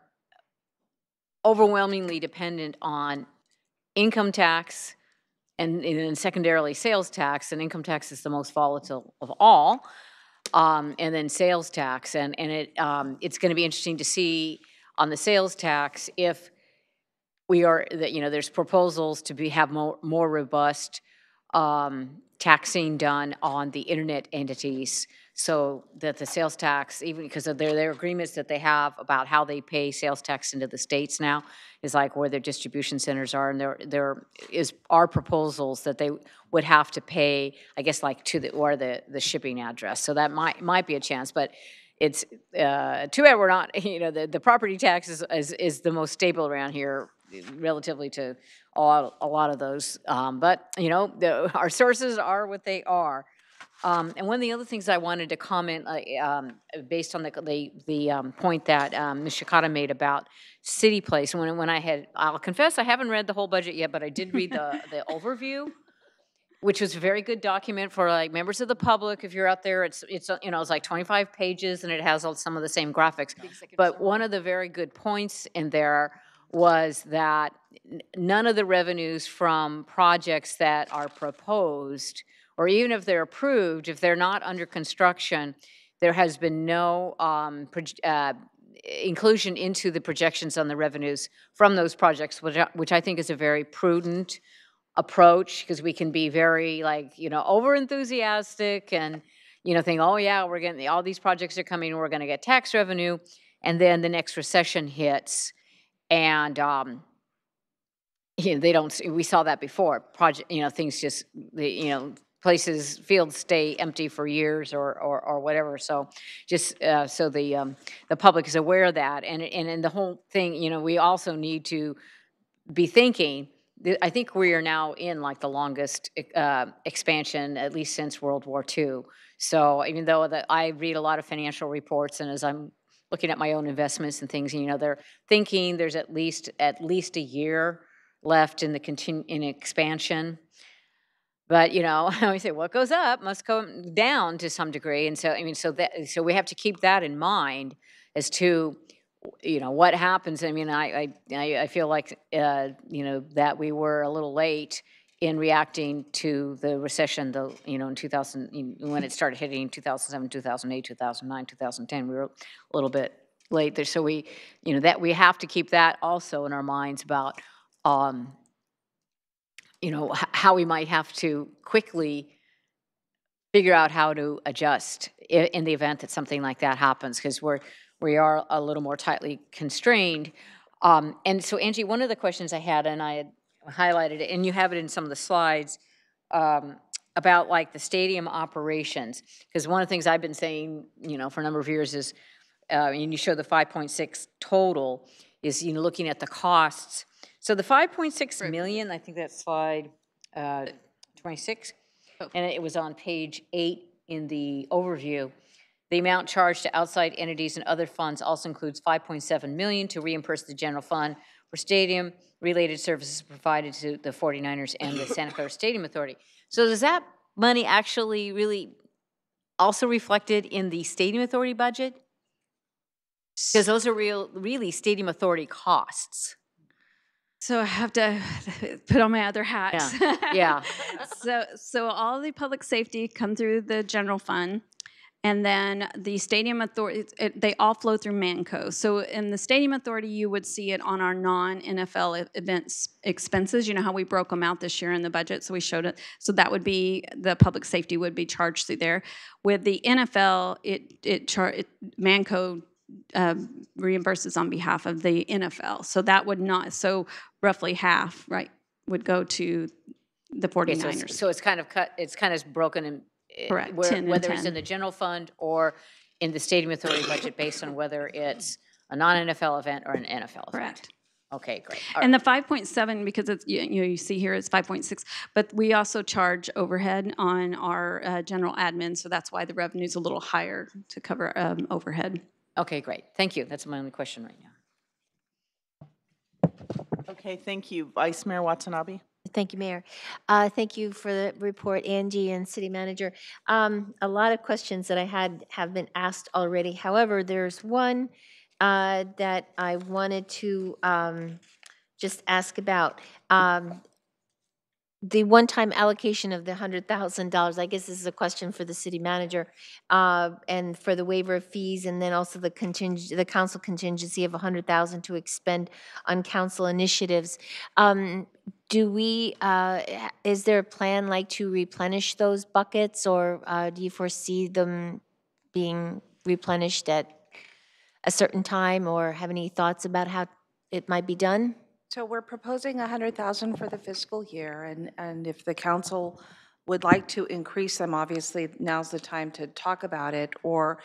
overwhelmingly dependent on income tax, and then secondarily sales tax, and income tax is the most volatile of all, and then sales tax. And it's going to be interesting to see on the sales tax if there's proposals to have more robust taxing done on the internet entities, so that the sales tax, even because of their agreements that they have about how they pay sales tax into the states now, is like where their distribution centers are, and there are proposals that they would have to pay, I guess, like to the shipping address. So that might be a chance, but it's too bad we're not. The property tax is the most stable around here, relatively to a lot of those. But our sources are what they are. And one of the other things I wanted to comment, based on the point that Ms. Shikata made about City Place, I'll confess I haven't read the whole budget yet, but I did read the overview, which was a very good document for members of the public. If you're out there, it's like 25 pages, and it has some of the same graphics. But one of the very good points in there was that none of the revenues from projects that are proposed, or even if they're approved, if they're not under construction, there has been no inclusion into the projections on the revenues from those projects, which I think is a very prudent approach, because we can be very over enthusiastic and think, oh yeah, we're getting all these projects are coming, we're going to get tax revenue, and then the next recession hits, and they don't. We saw that before. Things just places, fields stay empty for years or whatever. So just so the public is aware of that, and the whole thing. We also need to be thinking. I think we are now in the longest expansion, at least since World War II. So even though I read a lot of financial reports, and as I'm looking at my own investments and things, they're thinking there's at least a year left in expansion. But we say what goes up must come down to some degree, and so so we have to keep that in mind as to what happens. I feel like that we were a little late in reacting to the recession, in 2000, when it started hitting 2007, 2008, 2009, 2010. We were a little bit late there, so we that we have to keep that also in our minds about how we might have to quickly figure out how to adjust in the event that something like that happens, because we are a little more tightly constrained. And so, Angie, one of the questions I had, and I had highlighted it, and you have it in some of the slides, about like the stadium operations, because one of the things I've been saying, you know, for a number of years is, and you show the 5.6 total, is, you know, looking at the costs. So the 5.6 million, I think that's slide 26, and it was on page 8 in the overview. The amount charged to outside entities and other funds also includes 5.7 million to reimburse the general fund for stadium-related services provided to the 49ers and the Santa Clara Stadium Authority. So does that money actually really also reflected in the Stadium Authority budget? Because those are really Stadium Authority costs. So I have to put on my other hat. Yeah. So all the public safety come through the general fund, and then the stadium authority, they all flow through Manco. So in the stadium authority, you would see it on our non-NFL events expenses. You know how we broke them out this year in the budget, so we showed it. So that would be, the public safety would be charged through there. With the NFL, Manco reimburses on behalf of the NFL. So that would not, so roughly half, right, would go to the 49ers. Okay, so it's kind of cut, it's kind of broken in, Correct, where, 10 and whether it's 10. in the general fund or in the Stadium Authority budget based on whether it's a non-NFL event or an NFL event. Correct. Okay, great. And the 5.7, because it's, you see here it's 5.6, but we also charge overhead on our general admin, so that's why the revenue's a little higher to cover overhead. Okay, great. Thank you. That's my only question right now. Okay, thank you. Vice Mayor Watanabe? Thank you, Mayor. Thank you for the report, Angie and City Manager. A lot of questions that I had have been asked already. However, there's one that I wanted to just ask about. The one-time allocation of the $100,000, I guess this is a question for the city manager, and for the waiver of fees, and then also the council contingency of $100,000 to expend on council initiatives. Do we, is there a plan like to replenish those buckets, or do you foresee them being replenished at a certain time, or have any thoughts about how it might be done? So we're proposing $100,000 for the fiscal year, and if the council would like to increase them, obviously now's the time to talk about it, or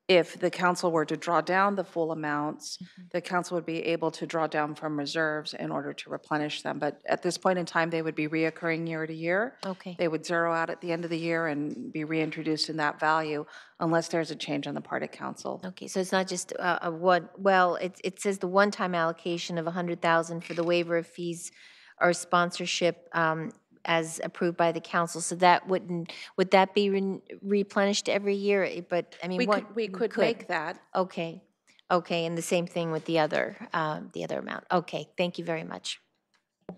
if the council were to draw down the full amounts, the council would be able to draw down from reserves in order to replenish them. But at this point in time, they would be reoccurring year to year. Okay. They would zero out at the end of the year and be reintroduced in that value unless there's a change on the part of council. Okay, so it's not just a one, well, it says the one-time allocation of $100,000 for the waiver of fees or sponsorship as approved by the council, so that would that be replenished every year? But, I mean, We could make that. Okay, okay, and the same thing with the other amount. Okay, thank you very much.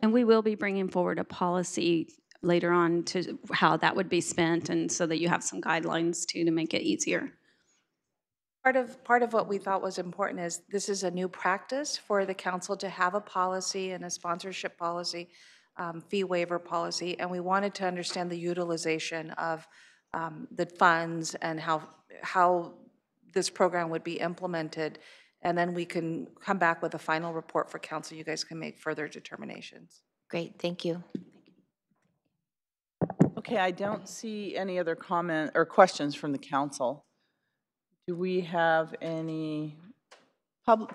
And we will be bringing forward a policy later on to how that would be spent, and so that you have some guidelines too to make it easier. Part of what we thought was important is this is a new practice for the council to have a policy and a sponsorship policy, fee waiver policy, and we wanted to understand the utilization of the funds and how this program would be implemented, and then we can come back with a final report for council. You guys can make further determinations. Great, thank you. Okay, I don't see any other comment or questions from the council. Do we have any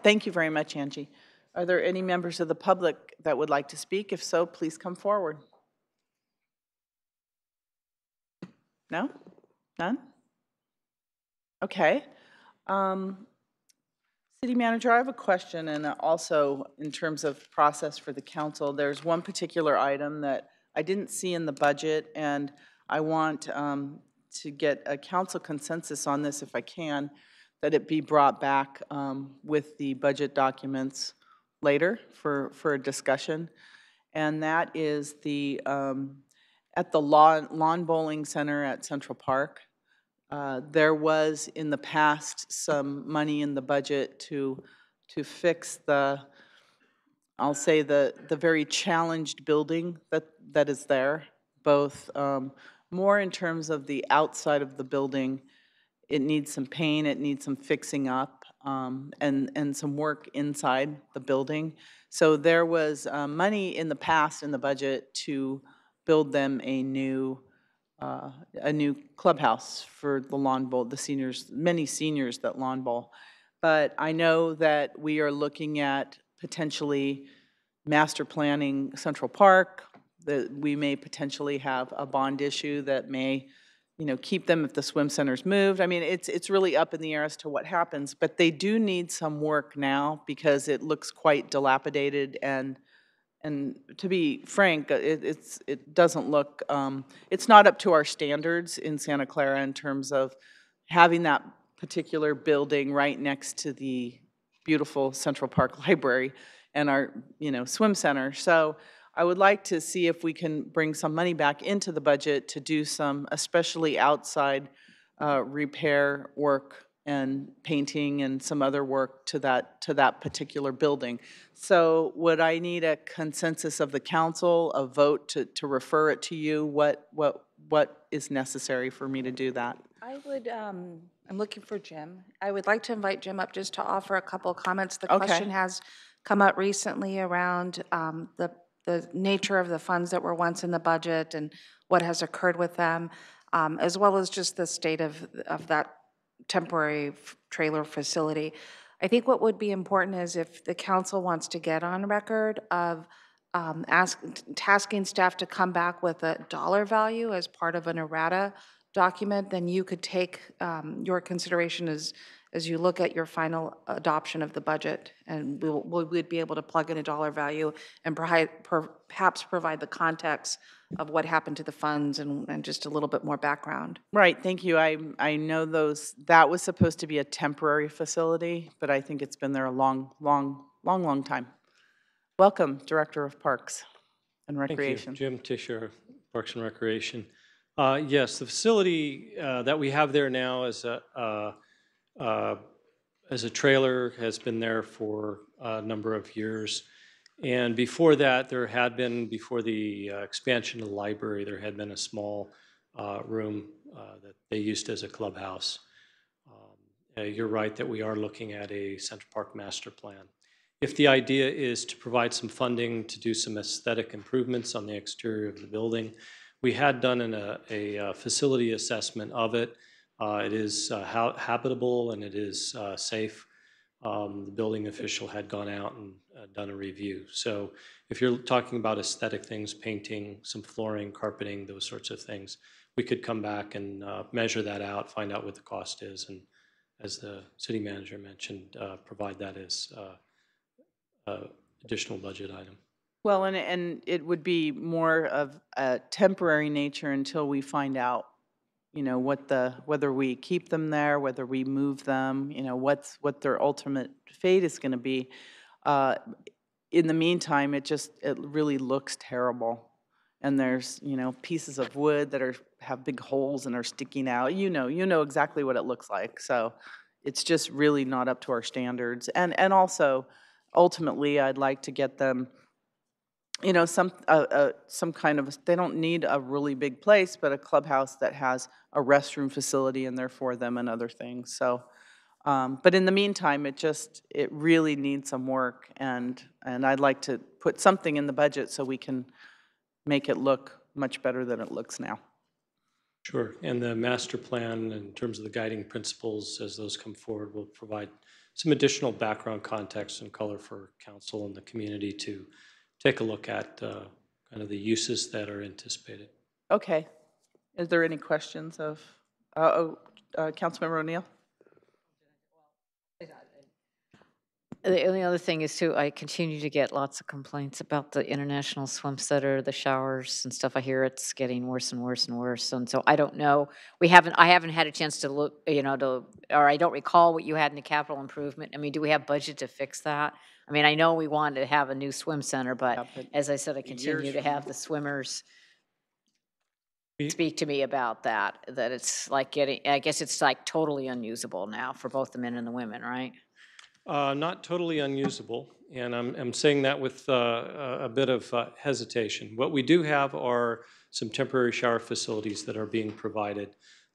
thank you very much, Angie. Are there any members of the public that would like to speak? If so, please come forward. No? None? Okay. City Manager, I have a question, and also in terms of process for the council, there's one particular item that I didn't see in the budget, and I want to get a council consensus on this if I can, that it be brought back with the budget documents later for a discussion. And that is the, at the lawn bowling center at Central Park. There was in the past some money in the budget to fix the, I'll say the very challenged building that is there, both more in terms of the outside of the building. It needs some paint, it needs some fixing up, and some work inside the building. So there was money in the past in the budget to build them a new a new clubhouse for the lawn bowl, the seniors, many seniors that lawn bowl. But I know that we are looking at potentially master planning Central Park, that we may potentially have a bond issue that may, keep them if the swim center's moved. I mean, it's really up in the air as to what happens, but they do need some work now because it looks quite dilapidated, and to be frank, it doesn't look, it's not up to our standards in Santa Clara in terms of having that particular building right next to the beautiful Central Park Library and our, swim center. So I would like to see if we can bring some money back into the budget to do some, especially outside repair work and painting and some other work to that particular building. So would I need a consensus of the council, a vote to refer it to you? What is necessary for me to do that? I would, I'm looking for Jim. I would like to invite Jim up just to offer a couple of comments. The Okay. question has come up recently around the nature of the funds that were once in the budget and what has occurred with them, as well as just the state of that temporary trailer facility. I think what would be important is if the council wants to get on record of tasking staff to come back with a dollar value as part of an errata document, then you could take your consideration as you look at your final adoption of the budget, and we'd be able to plug in a dollar value and perhaps provide the context of what happened to the funds and just a little bit more background. Right, thank you. I know that was supposed to be a temporary facility, but I think it's been there a long time. Welcome, Director of Parks and Recreation. Thank you. Jim Tischer, Parks and Recreation. Yes, the facility that we have there now as a trailer has been there for a number of years. And before that, before the expansion of the library, there had been a small room that they used as a clubhouse. You're right that we are looking at a Central Park master plan. If the idea is to provide some funding to do some aesthetic improvements on the exterior of the building, we had done a facility assessment of it. It is habitable and it is safe. The building official had gone out and done a review. So if you're talking about aesthetic things, painting, some flooring, carpeting, those sorts of things, we could come back and measure that out, find out what the cost is, and as the city manager mentioned, provide that as additional budget item. Well, and it would be more of a temporary nature until we find out, whether we keep them there, whether we move them, what their ultimate fate is going to be. In the meantime, it really looks terrible. And there's, pieces of wood that have big holes and are sticking out. You know exactly what it looks like. So it's just really not up to our standards. And also, ultimately, I'd like to get them, some kind of, they don't need a really big place, but a clubhouse that has a restroom facility in there for them and other things. So, but in the meantime, it really needs some work, and I'd like to put something in the budget so we can make it look much better than it looks now. Sure, and the master plan in terms of the guiding principles as those come forward will provide some additional background context and color for council and the community to take a look at kind of the uses that are anticipated. Okay. Is there any questions of Councilmember O'Neill? The only other thing is too, I continue to get lots of complaints about the International Swim Center, the showers and stuff. I hear it's getting worse and worse and worse. And so I don't know. I haven't had a chance to look, or I don't recall what you had in the capital improvement. I mean, do we have budget to fix that? I mean, I know we wanted to have a new swim center, but as I said, I continue to have the swimmers speak to me about that it's like I guess it's like totally unusable now for both the men and the women, right? Not totally unusable, and I'm saying that with a bit of hesitation. What we do have are some temporary shower facilities that are being provided.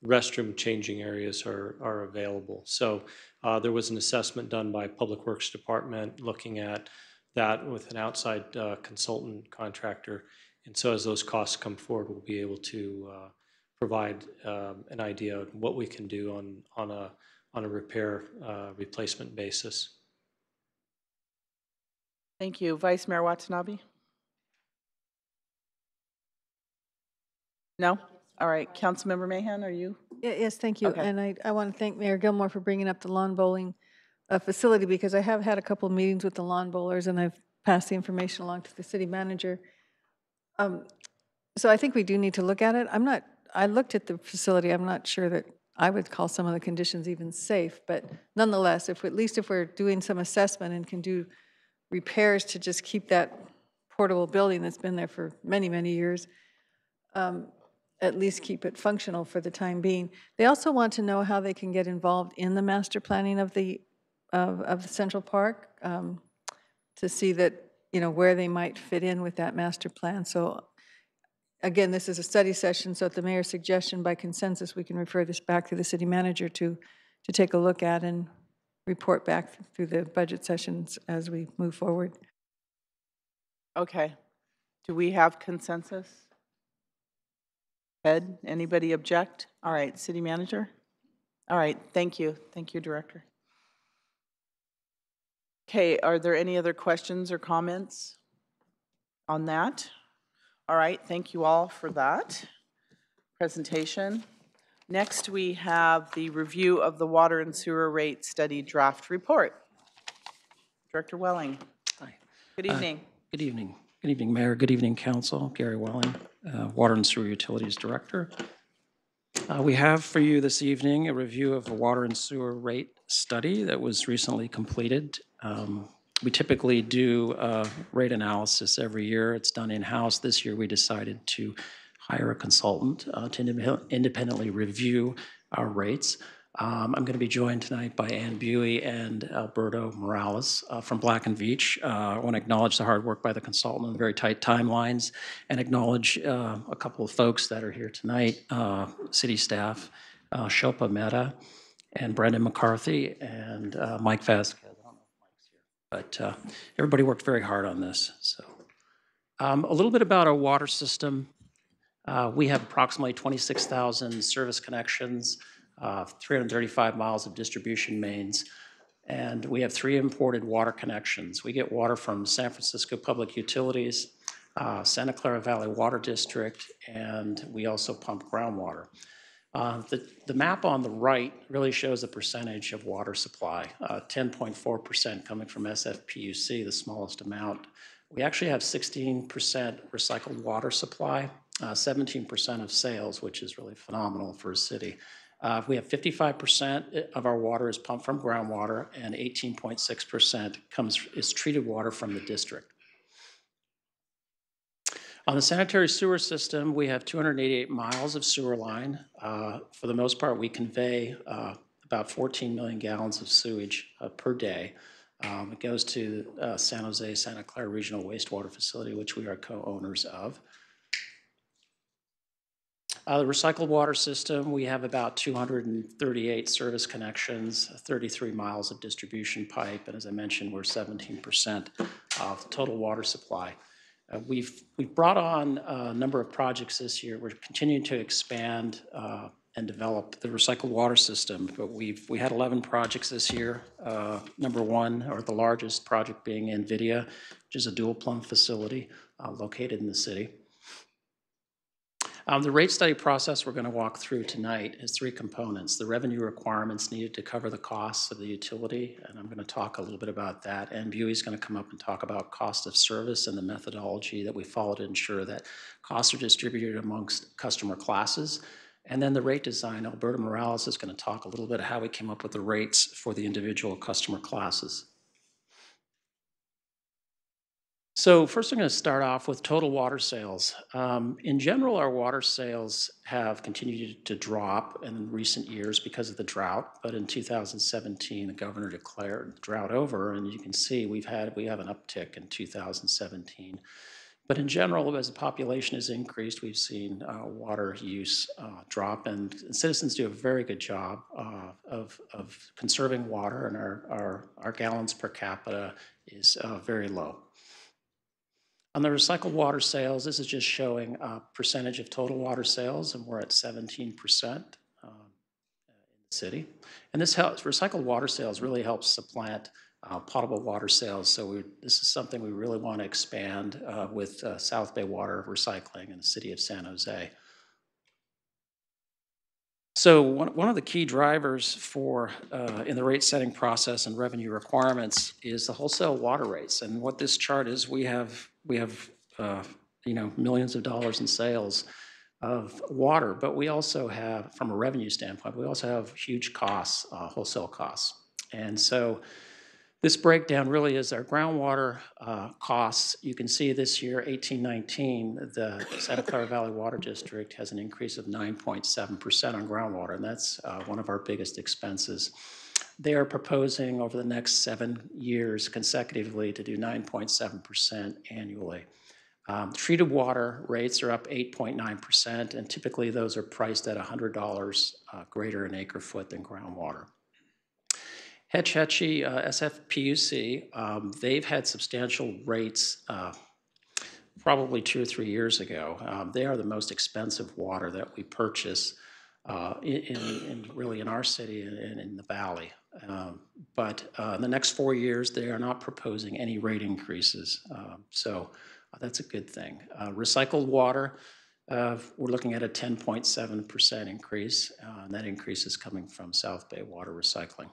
Restroom changing areas are available. So there was an assessment done by Public Works Department looking at that with an outside consultant contractor. And so as those costs come forward, we'll be able to provide an idea of what we can do on a repair replacement basis. Thank you. Vice Mayor Watanabe? No? All right. Councilmember Mahan, are you? Yes, thank you. Okay. And I want to thank Mayor Gilmore for bringing up the lawn bowling facility, because I have had a couple of meetings with the lawn bowlers, and I've passed the information along to the city manager. So I think we do need to look at it. I looked at the facility. I'm not sure that I would call some of the conditions even safe, but nonetheless, at least if we're doing some assessment and can do repairs to just keep that portable building that's been there for many, many years, at least keep it functional for the time being. They also want to know how they can get involved in the master planning of the Central Park, to see that, where they might fit in with that master plan. So again, this is a study session, so at the mayor's suggestion, by consensus, we can refer this back to the city manager to take a look at and report back through the budget sessions as we move forward. Okay. Do we have consensus? Ed, anybody object? All right, city manager? All right, thank you. Thank you, director. Okay, are there any other questions or comments on that? All right, thank you all for that presentation. Next, we have the review of the water and sewer rate study draft report. Director Welling. Hi. Good evening. Good evening. Good evening, Mayor. Good evening, Council. Gary Welling, Water and Sewer Utilities Director. We have for you this evening a review of a water and sewer rate study that was recently completed. We typically do a rate analysis every year. It's done in-house. This year we decided to hire a consultant to independently review our rates. I'm going to be joined tonight by Ann Buey and Alberto Morales from Black & Veatch. I want to acknowledge the hard work by the consultant on very tight timelines, and acknowledge a couple of folks that are here tonight, city staff, Shilpa Mehta and Brendan McCarthy and Mike Vasquez. I don't know if Mike's here, but everybody worked very hard on this. So a little bit about our water system. We have approximately 26,000 service connections, 335 miles of distribution mains, and we have 3 imported water connections. We get water from San Francisco Public Utilities, Santa Clara Valley Water District, and we also pump groundwater. The map on the right really shows the percentage of water supply, 10.4% coming from SFPUC, the smallest amount. We actually have 16% recycled water supply, 17% of sales, which is really phenomenal for a city. We have 55% of our water is pumped from groundwater, and 18.6% is treated water from the district. On the sanitary sewer system, we have 288 miles of sewer line. For the most part, we convey about 14 million gallons of sewage per day. It goes to San Jose, Santa Clara Regional Wastewater Facility, which we are co-owners of. The recycled water system, we have about 238 service connections, 33 miles of distribution pipe, and as I mentioned, we're 17% of the total water supply. We've brought on a number of projects this year. We're continuing to expand and develop the recycled water system, but we had 11 projects this year. Number one, or the largest project being NVIDIA, which is a dual plumb facility located in the city. The rate study process we're going to walk through tonight has 3 components. The revenue requirements needed to cover the costs of the utility, and I'm going to talk a little bit about that. And Buey's going to come up and talk about cost of service and the methodology that we follow to ensure that costs are distributed amongst customer classes. And then the rate design, Alberto Morales is going to talk a little bit how we came up with the rates for the individual customer classes. So first I'm going to start off with total water sales. In general, our water sales have continued to drop in recent years because of the drought, but in 2017 the governor declared the drought over, and you can see we have an uptick in 2017. But in general, as the population has increased, we've seen water use drop, and citizens do a very good job of conserving water, and our gallons per capita is very low. On the recycled water sales, this is just showing a percentage of total water sales, and we're at 17% in the city. And this helps, recycled water sales really helps supplant potable water sales. So this is something we really want to expand with South Bay Water Recycling in the city of San Jose. So one of the key drivers for in the rate setting process and revenue requirements is the wholesale water rates. And what this chart is, we have millions of dollars in sales of water, but we also have, from a revenue standpoint, we also have huge costs, wholesale costs. And so this breakdown really is our groundwater costs. You can see this year, 18-19, the Santa Clara Valley Water District has an increase of 9.7% on groundwater, and that's one of our biggest expenses. They are proposing over the next 7 years consecutively to do 9.7% annually. Treated water rates are up 8.9%, and typically those are priced at $100 greater an acre foot than groundwater. Hetch Hetchy, SFPUC, they've had substantial rates probably 2 or 3 years ago. They are the most expensive water that we purchase really in our city and in the valley. But in the next 4 years, they are not proposing any rate increases. So that's a good thing. Recycled water, we're looking at a 10.7% increase. And that increase is coming from South Bay Water Recycling.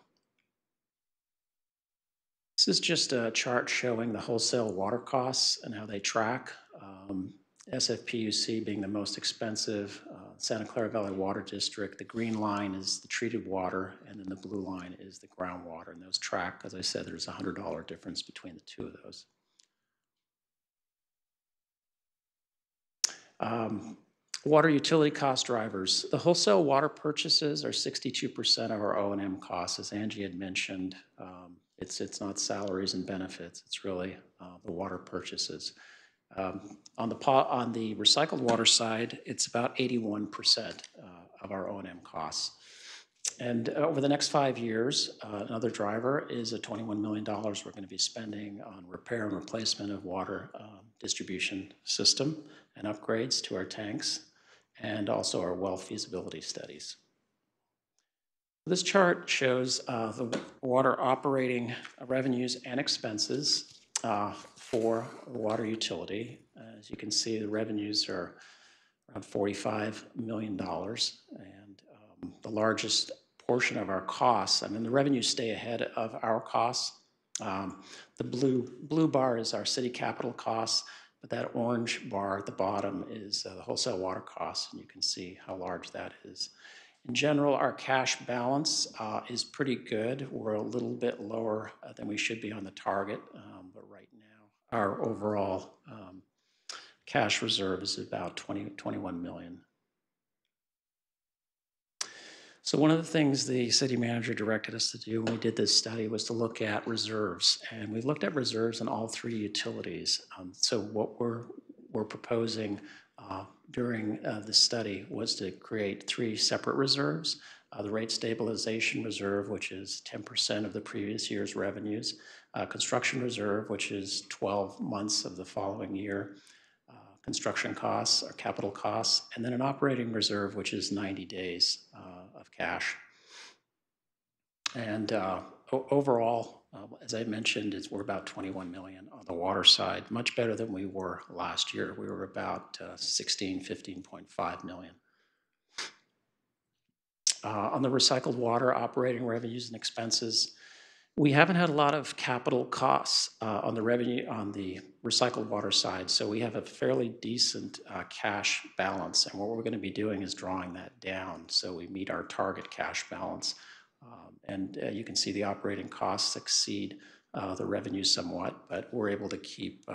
This is just a chart showing the wholesale water costs and how they track. SFPUC being the most expensive, Santa Clara Valley Water District, the green line is the treated water, and then the blue line is the groundwater. And those track, as I said, there's a $100 difference between the two of those. Water utility cost drivers. The wholesale water purchases are 62% of our O&M costs, as Angie had mentioned. It's not salaries and benefits, it's really the water purchases. On the recycled water side, it's about 81% of our O&M costs. And over the next 5 years, another driver is a $21 million we're going to be spending on repair and replacement of water distribution system and upgrades to our tanks, and also our well feasibility studies. This chart shows the water operating revenues and expenses for water utility. As you can see, the revenues are around $45 million, and the largest portion of our costs, I mean, the revenues stay ahead of our costs. The blue bar is our city capital costs, but that orange bar at the bottom is the wholesale water costs, and you can see how large that is. In general, our cash balance is pretty good. We're a little bit lower than we should be on the target, but right now our overall cash reserve is about 21 million. So one of the things the city manager directed us to do when we did this study was to look at reserves, and we looked at reserves in all 3 utilities. So what we're proposing during the study was to create 3 separate reserves. The rate stabilization reserve, which is 10% of the previous year's revenues, construction reserve, which is 12 months of the following year, construction costs or capital costs, and then an operating reserve, which is 90 days of cash. And overall, as I mentioned, we're about 21 million on the water side, much better than we were last year. We were about 15.5 million. On the recycled water operating revenues and expenses, we haven't had a lot of capital costs on the recycled water side, so we have a fairly decent cash balance, and what we're going to be doing is drawing that down so we meet our target cash balance. And you can see the operating costs exceed the revenue somewhat, but we're able to keep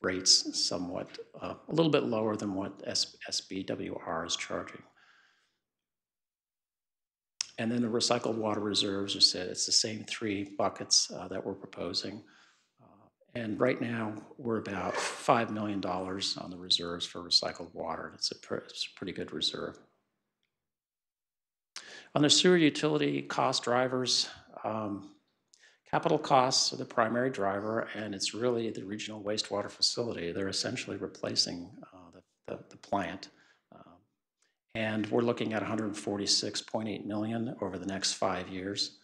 rates somewhat a little bit lower than what SBWR is charging. And then the recycled water reserves, as I said, it's the same 3 buckets that we're proposing. And right now, we're about $5 million on the reserves for recycled water. It's a pretty good reserve. On the sewer utility cost drivers, kind Capital costs are the primary driver, and it's really the regional wastewater facility. They're essentially replacing the plant. And we're looking at $146.8 million over the next 5 years.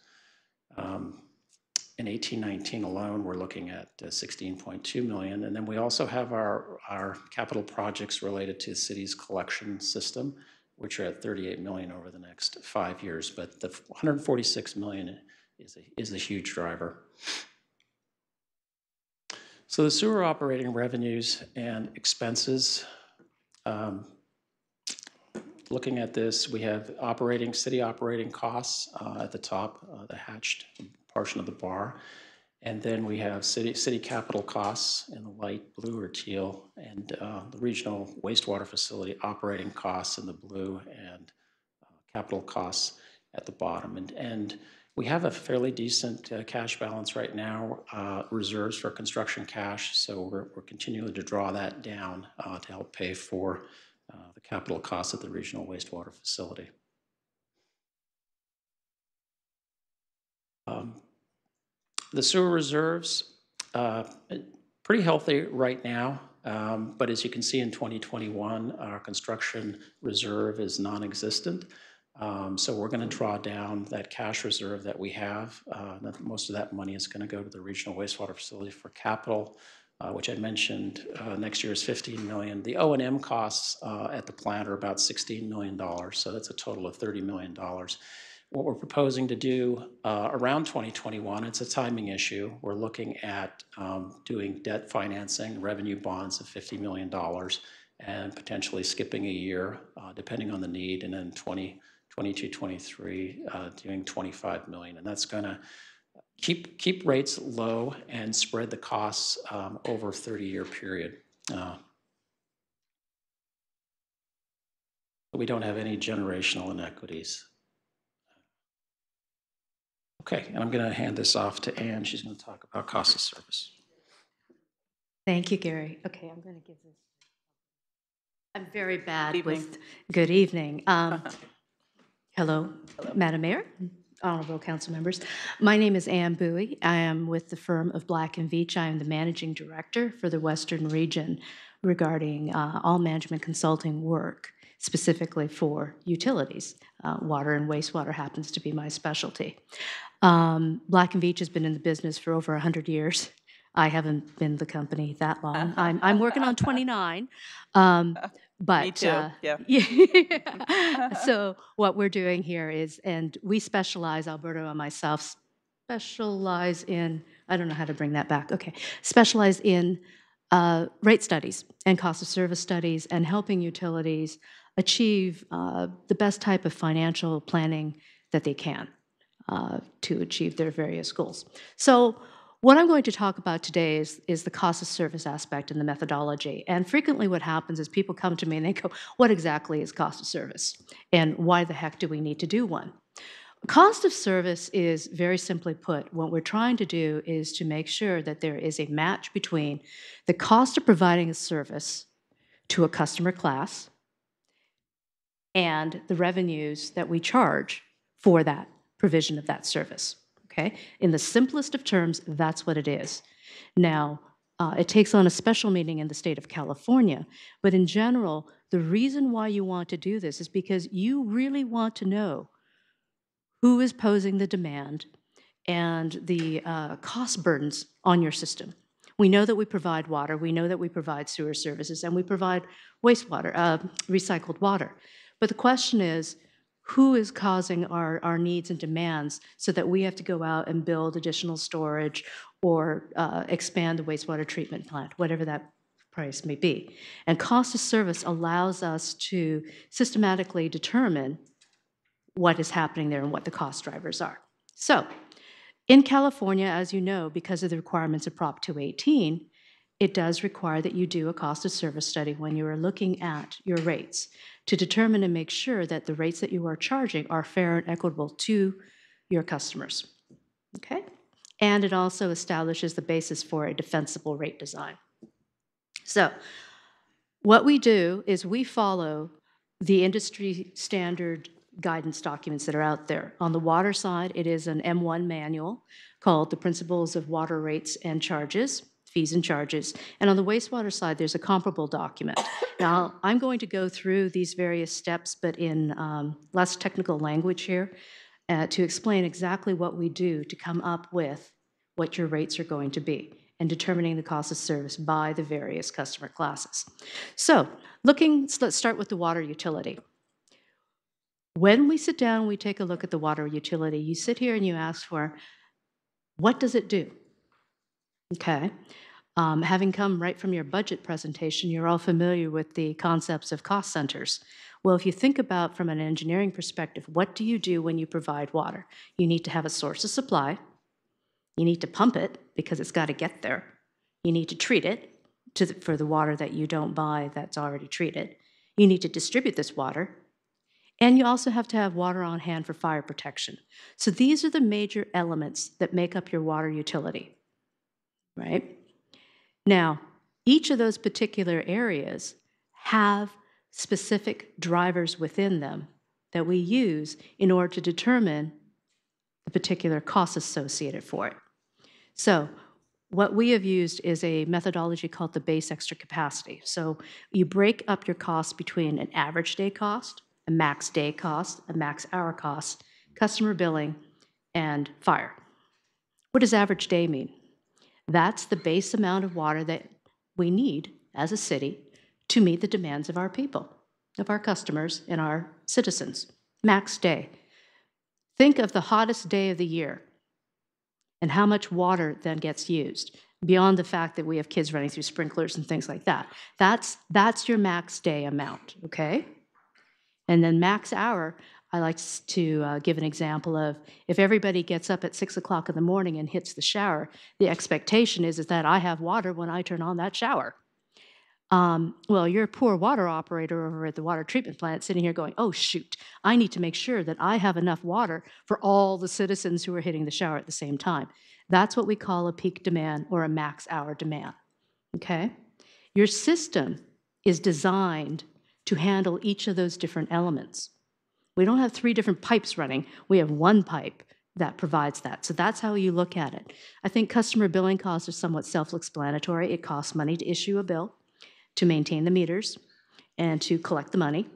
In 18-19 alone, we're looking at $16.2 million. And then we also have our capital projects related to the city's collection system, which are at $38 million over the next 5 years. But the $146 million is a huge driver. So the sewer operating revenues and expenses, looking at this, we have city operating costs at the top, the hatched portion of the bar. And then we have city capital costs in the light blue or teal, and the regional wastewater facility operating costs in the blue, and capital costs at the bottom. And we have a fairly decent cash balance right now, reserves for construction cash, so we're continuing to draw that down to help pay for the capital costs at the regional wastewater facility. The sewer reserves, pretty healthy right now, but as you can see in 2021, our construction reserve is non-existent. So we're going to draw down that cash reserve that we have. Most of that money is going to go to the regional wastewater facility for capital, which I mentioned next year is $15 million. The O&M costs at the plant are about $16 million, so that's a total of $30 million. What we're proposing to do around 2021, it's a timing issue. We're looking at doing debt financing, revenue bonds of $50 million, and potentially skipping a year, depending on the need, and then 22, 23, doing $25 million. And that's going to keep rates low and spread the costs over a 30-year period. We don't have any generational inequities. Okay, and I'm going to hand this off to Ann. She's going to talk about cost of service. Thank you, Gary. Okay, I'm going to give this. I'm very bad Evening. with good evening. Hello, Madam Mayor, honorable council members. My name is Ann Bowie. I am with the firm of Black & Veatch. I am the managing director for the Western region regarding all management consulting work, specifically for utilities. Water and wastewater happens to be my specialty. Black & Veatch has been in the business for over 100 years. I haven't been the company that long. I'm working on 29. But, Me too, yeah. So what we're doing here is, and we specialize, Alberto and myself, specialize in, I don't know how to bring that back, okay, specialize in rate studies and cost of service studies and helping utilities achieve the best type of financial planning that they can to achieve their various goals. So what I'm going to talk about today is the cost of service aspect and the methodology. And frequently what happens is people come to me and they go, what exactly is cost of service? And why the heck do we need to do one? Cost of service is, very simply put, what we're trying to do is to make sure that there is a match between the cost of providing a service to a customer class and the revenues that we charge for that provision of that service. Okay? In the simplest of terms, that's what it is. Now, it takes on a special meaning in the state of California, but in general, the reason why you want to do this is because you really want to know who is posing the demand and the cost burdens on your system. We know that we provide water, we know that we provide sewer services, and we provide wastewater, recycled water. But the question is, who is causing our needs and demands so that we have to go out and build additional storage or expand the wastewater treatment plant, whatever that price may be. And cost of service allows us to systematically determine what is happening there and what the cost drivers are. So in California, as you know, because of the requirements of Prop 218, it does require that you do a cost of service study when you are looking at your rates to determine and make sure that the rates that you are charging are fair and equitable to your customers. Okay? And it also establishes the basis for a defensible rate design. So what we do is we follow the industry standard guidance documents that are out there. On the water side, it is an M1 manual called The Principles of Water Rates and Charges, Fees and Charges. And on the wastewater side, there's a comparable document. Now, I'm going to go through these various steps, but in less technical language here, to explain exactly what we do to come up with what your rates are going to be and determining the cost of service by the various customer classes. So let's start with the water utility. When we sit down, we take a look at the water utility, you sit here and you ask for, what does it do? Okay. Having come right from your budget presentation, you're all familiar with the concepts of cost centers. Well, if you think about from an engineering perspective, what do you do when you provide water? You need to have a source of supply. You need to pump it because it's got to get there. You need to treat it for the water that you don't buy that's already treated. You need to distribute this water. And you also have to have water on hand for fire protection. So these are the major elements that make up your water utility, right? Now, each of those particular areas have specific drivers within them that we use in order to determine the particular costs associated for it. So what we have used is a methodology called the base extra capacity. So you break up your costs between an average day cost, a max day cost, a max hour cost, customer billing, and fire. What does average day mean? That's the base amount of water that we need as a city to meet the demands of our people, of our customers, and our citizens. Max day. Think of the hottest day of the year and how much water then gets used, beyond the fact that we have kids running through sprinklers and things like that. That's your max day amount, okay? And then max hour, I like to give an example of if everybody gets up at 6 o'clock in the morning and hits the shower, the expectation is that I have water when I turn on that shower. Well, you're a poor water operator over at the water treatment plant sitting here going, oh, shoot, I need to make sure that I have enough water for all the citizens who are hitting the shower at the same time. That's what we call a peak demand or a max hour demand, okay? Your system is designed to handle each of those different elements. We don't have 3 different pipes running. We have 1 pipe that provides that. So that's how you look at it. I think customer billing costs are somewhat self-explanatory. It costs money to issue a bill, to maintain the meters, and to collect the money.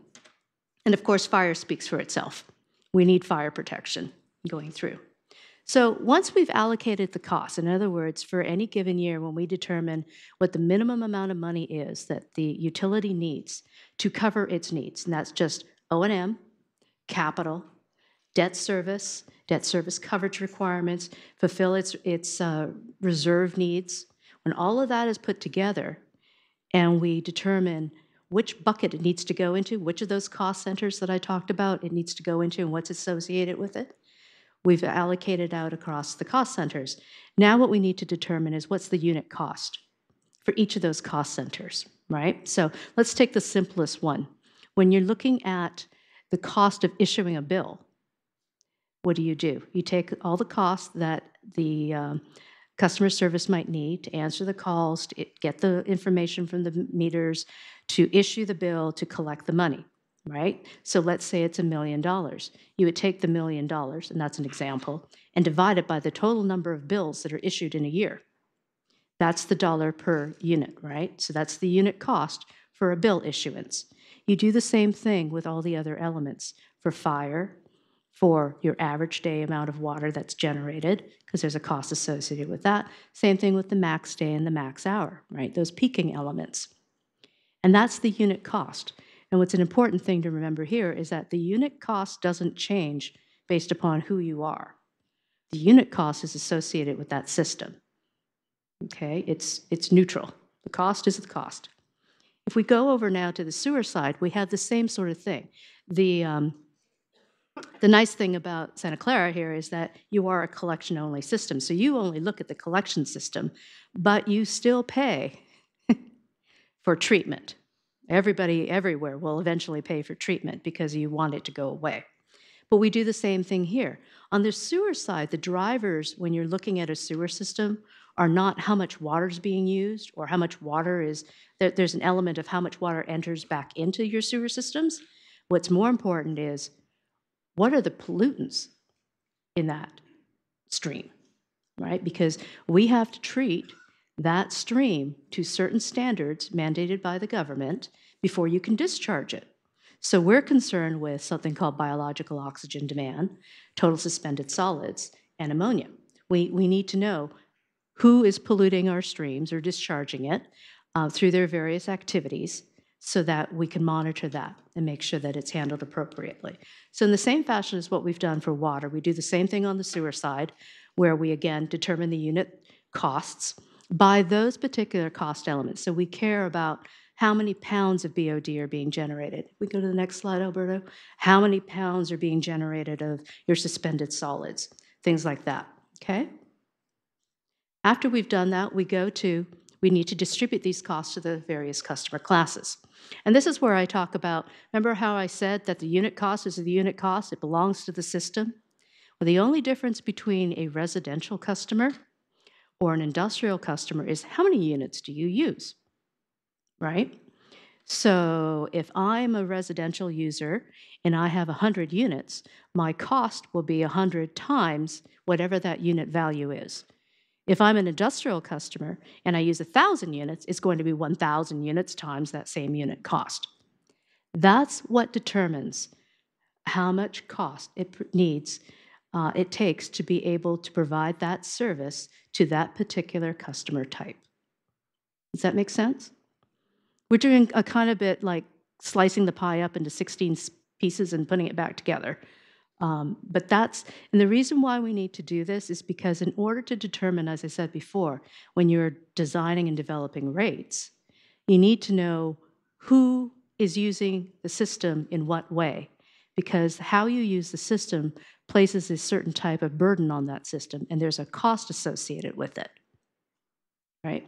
And of course, fire speaks for itself. We need fire protection going through. So once we've allocated the cost, in other words, for any given year when we determine what the minimum amount of money is that the utility needs to cover its needs, and that's just O&M, capital, debt service coverage requirements, fulfill its reserve needs. When all of that is put together, and we determine which bucket it needs to go into, which of those cost centers that I talked about it needs to go into and what's associated with it. We've allocated out across the cost centers. Now what we need to determine is what's the unit cost for each of those cost centers, right? So let's take the simplest one. When you're looking at the cost of issuing a bill, what do? You take all the costs that the customer service might need to answer the calls, to get the information from the meters, to issue the bill, to collect the money, right? So let's say it's $1 million. You would take the $1 million, and that's an example, and divide it by the total number of bills that are issued in a year. That's the dollar per unit, right? So that's the unit cost for a bill issuance. You do the same thing with all the other elements for fire, for your average day amount of water that's generated, because there's a cost associated with that. Same thing with the max day and the max hour, right? Those peaking elements. And that's the unit cost. And what's an important thing to remember here is that the unit cost doesn't change based upon who you are. The unit cost is associated with that system. Okay, it's neutral. The cost is the cost. If we go over now to the sewer side, we have the same sort of thing. The nice thing about Santa Clara here is that you are a collection-only system. So you only look at the collection system, but you still pay for treatment. Everybody everywhere will eventually pay for treatment because you want it to go away. But we do the same thing here. On the sewer side, the drivers, when you're looking at a sewer system, are not how much water is being used or how much water is, there's an element of how much water enters back into your sewer systems. What's more important is what are the pollutants in that stream, right? Because we have to treat that stream to certain standards mandated by the government before you can discharge it. So we're concerned with something called biological oxygen demand, total suspended solids, and ammonia. We need to know who is polluting our streams or discharging it through their various activities so that we can monitor that and make sure that it's handled appropriately. So in the same fashion as what we've done for water, we do the same thing on the sewer side, where we again determine the unit costs by those particular cost elements. So we care about how many pounds of BOD are being generated. We go to the next slide, Alberto. How many pounds are being generated of your suspended solids, things like that, okay? After we've done that, we need to distribute these costs to the various customer classes. And this is where I talk about, remember how I said that the unit cost is the unit cost, it belongs to the system? Well, the only difference between a residential customer or an industrial customer is how many units do you use, right? So if I'm a residential user and I have 100 units, my cost will be 100 times whatever that unit value is. If I'm an industrial customer and I use 1,000 units, it's going to be 1,000 units times that same unit cost. That's what determines how much cost it takes to be able to provide that service to that particular customer type. Does that make sense? We're doing a kind of bit like slicing the pie up into 16 pieces and putting it back together. And the reason why we need to do this is because in order to determine, as I said before, when you're designing and developing rates, you need to know who is using the system in what way, because how you use the system places a certain type of burden on that system, and there's a cost associated with it, right?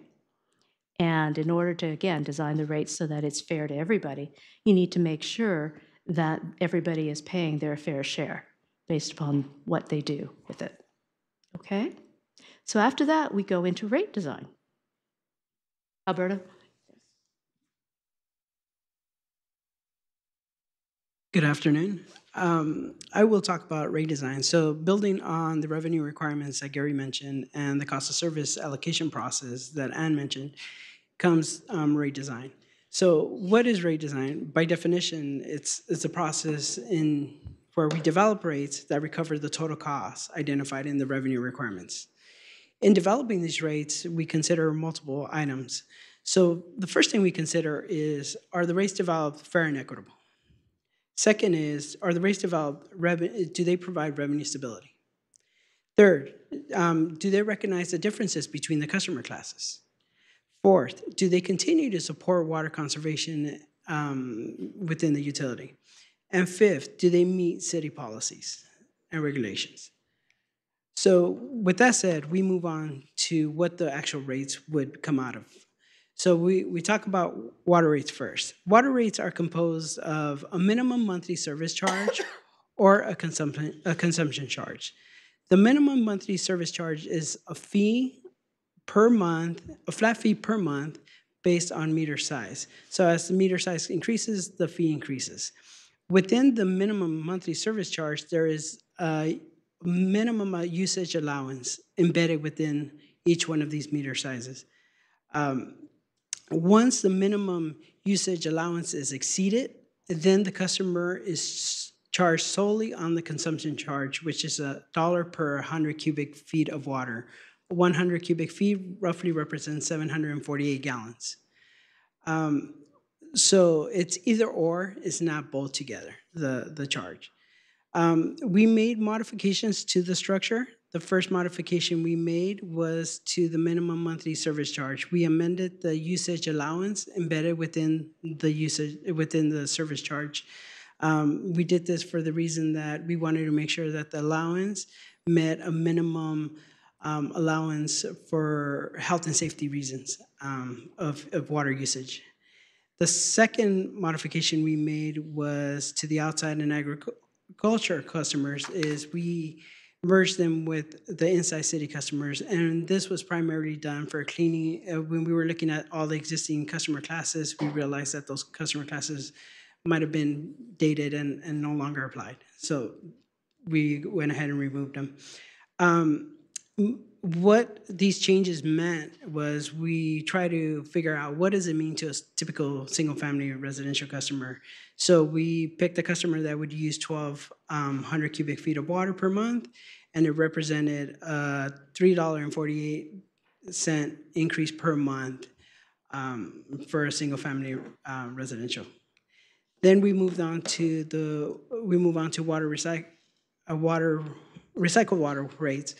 And in order to, again, design the rates so that it's fair to everybody, you need to make sure that everybody is paying their fair share based upon what they do with it. Okay? So after that, we go into rate design. Alberto? Good afternoon. I will talk about rate design. So building on the revenue requirements that Gary mentioned and the cost of service allocation process that Ann mentioned comes rate design. So what is rate design? By definition, it's a process where we develop rates that recover the total costs identified in the revenue requirements. In developing these rates, we consider multiple items. So the first thing we consider is, are the rates developed fair and equitable? Second is, are the rates developed, do they provide revenue stability? Third, do they recognize the differences between the customer classes? Fourth, do they continue to support water conservation within the utility? And fifth, do they meet city policies and regulations? So with that said, we move on to what the actual rates would come out of. So we talk about water rates first. Water rates are composed of a minimum monthly service charge or a consumption charge. The minimum monthly service charge is a fee per month, a flat fee per month based on meter size. So as the meter size increases, the fee increases. Within the minimum monthly service charge, there is a minimum usage allowance embedded within each one of these meter sizes. Once the minimum usage allowance is exceeded, then the customer is charged solely on the consumption charge, which is $1 per 100 cubic feet of water. 100 cubic feet roughly represents 748 gallons. So it's either or, it's not both together, the charge. We made modifications to the structure. The first modification we made was to the minimum monthly service charge. We amended the usage allowance embedded within the service charge. We did this for the reason that we wanted to make sure that the allowance met a minimum allowance for health and safety reasons of water usage. The second modification we made was to the outside and agriculture customers is we merged them with the inside city customers, and this was primarily done for cleaning. When we were looking at all the existing customer classes, we realized that those customer classes might have been dated and no longer applied. So we went ahead and removed them. What these changes meant was we try to figure out what does it mean to a typical single-family residential customer. So we picked a customer that would use 1,200 cubic feet of water per month, and it represented a $3.48 increase per month for a single-family residential. Then we move on to water recycled water rates.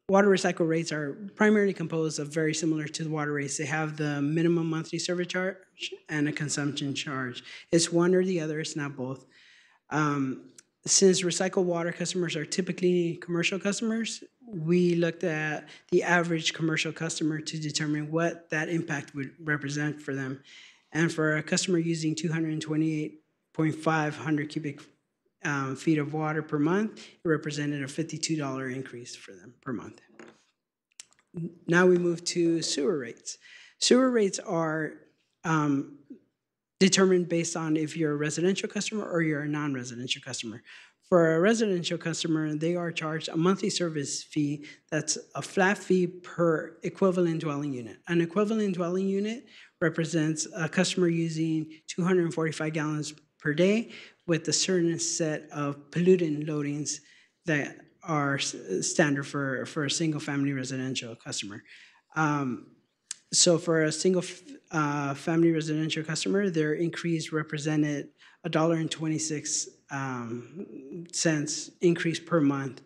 Water recycle rates are primarily composed of very similar to the water rates. They have the minimum monthly service charge and a consumption charge. It's one or the other, it's not both. Since recycled water customers are typically commercial customers, we looked at the average commercial customer to determine what that impact would represent for them. And for a customer using 228,500 cubic feet of water per month, it represented a $52 increase for them per month. Now we move to sewer rates. Sewer rates are determined based on if you're a residential customer or you're a non-residential customer. For a residential customer, they are charged a monthly service fee that's a flat fee per equivalent dwelling unit. An equivalent dwelling unit represents a customer using 245 gallons per day with a certain set of pollutant loadings that are standard for a single-family residential customer. So for a single family residential customer, their increase represented $1.26 increase per month.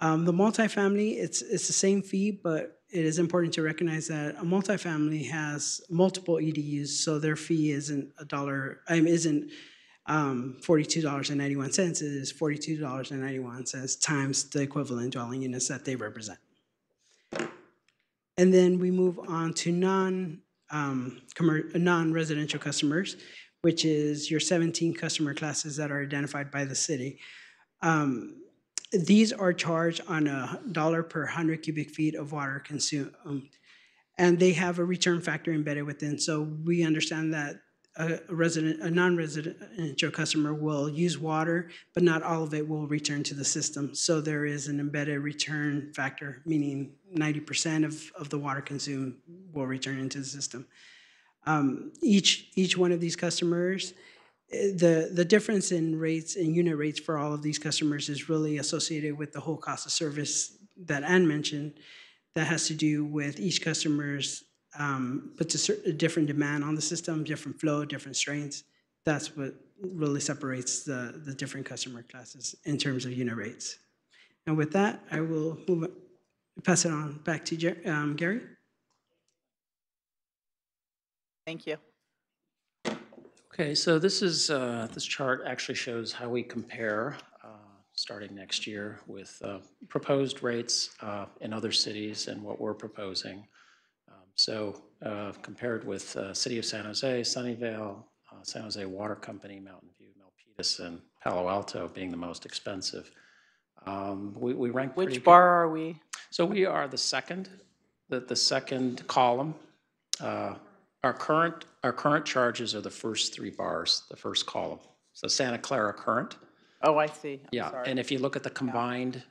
The multifamily, it's the same fee, but it is important to recognize that a multifamily has multiple EDUs, so their fee isn't $42.91. It is $42.91 times the equivalent dwelling units that they represent. And then we move on to non-residential customers, which is your 17 customer classes that are identified by the city. These are charged on $1 per 100 cubic feet of water consumed, and they have a return factor embedded within. So we understand that a non-residential customer will use water, but not all of it will return to the system. So there is an embedded return factor, meaning 90% of the water consumed will return into the system. Each one of these customers, the difference in rates and unit rates for all of these customers is really associated with the whole cost of service that Ann mentioned. That has to do with each customer's puts a different demand on the system, different flow, different strains. That's what really separates the different customer classes in terms of unit rates. And with that, I will pass it on back to Gary. Thank you. Okay, so this is this chart actually shows how we compare starting next year with proposed rates in other cities and what we're proposing. So compared with City of San Jose, Sunnyvale, San Jose Water Company, Mountain View, Milpitas, and Palo Alto being the most expensive. We rank pretty Which good. bar are we? So we are the second column. Our current charges are the first three bars, the first column. So Santa Clara current. Oh, I see. Yeah, Sorry. and if you look at the combined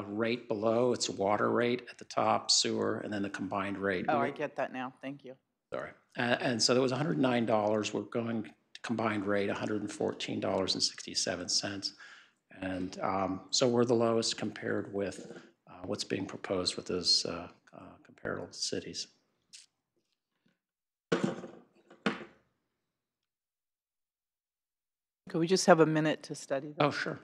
rate below, it's water rate at the top, sewer, and then the combined rate. Oh, I get that now. Thank you. Sorry. And so it was $109. We're going to combined rate $114.67. And so we're the lowest compared with what's being proposed with those comparable cities. Could we just have a minute to study that? Oh, sure.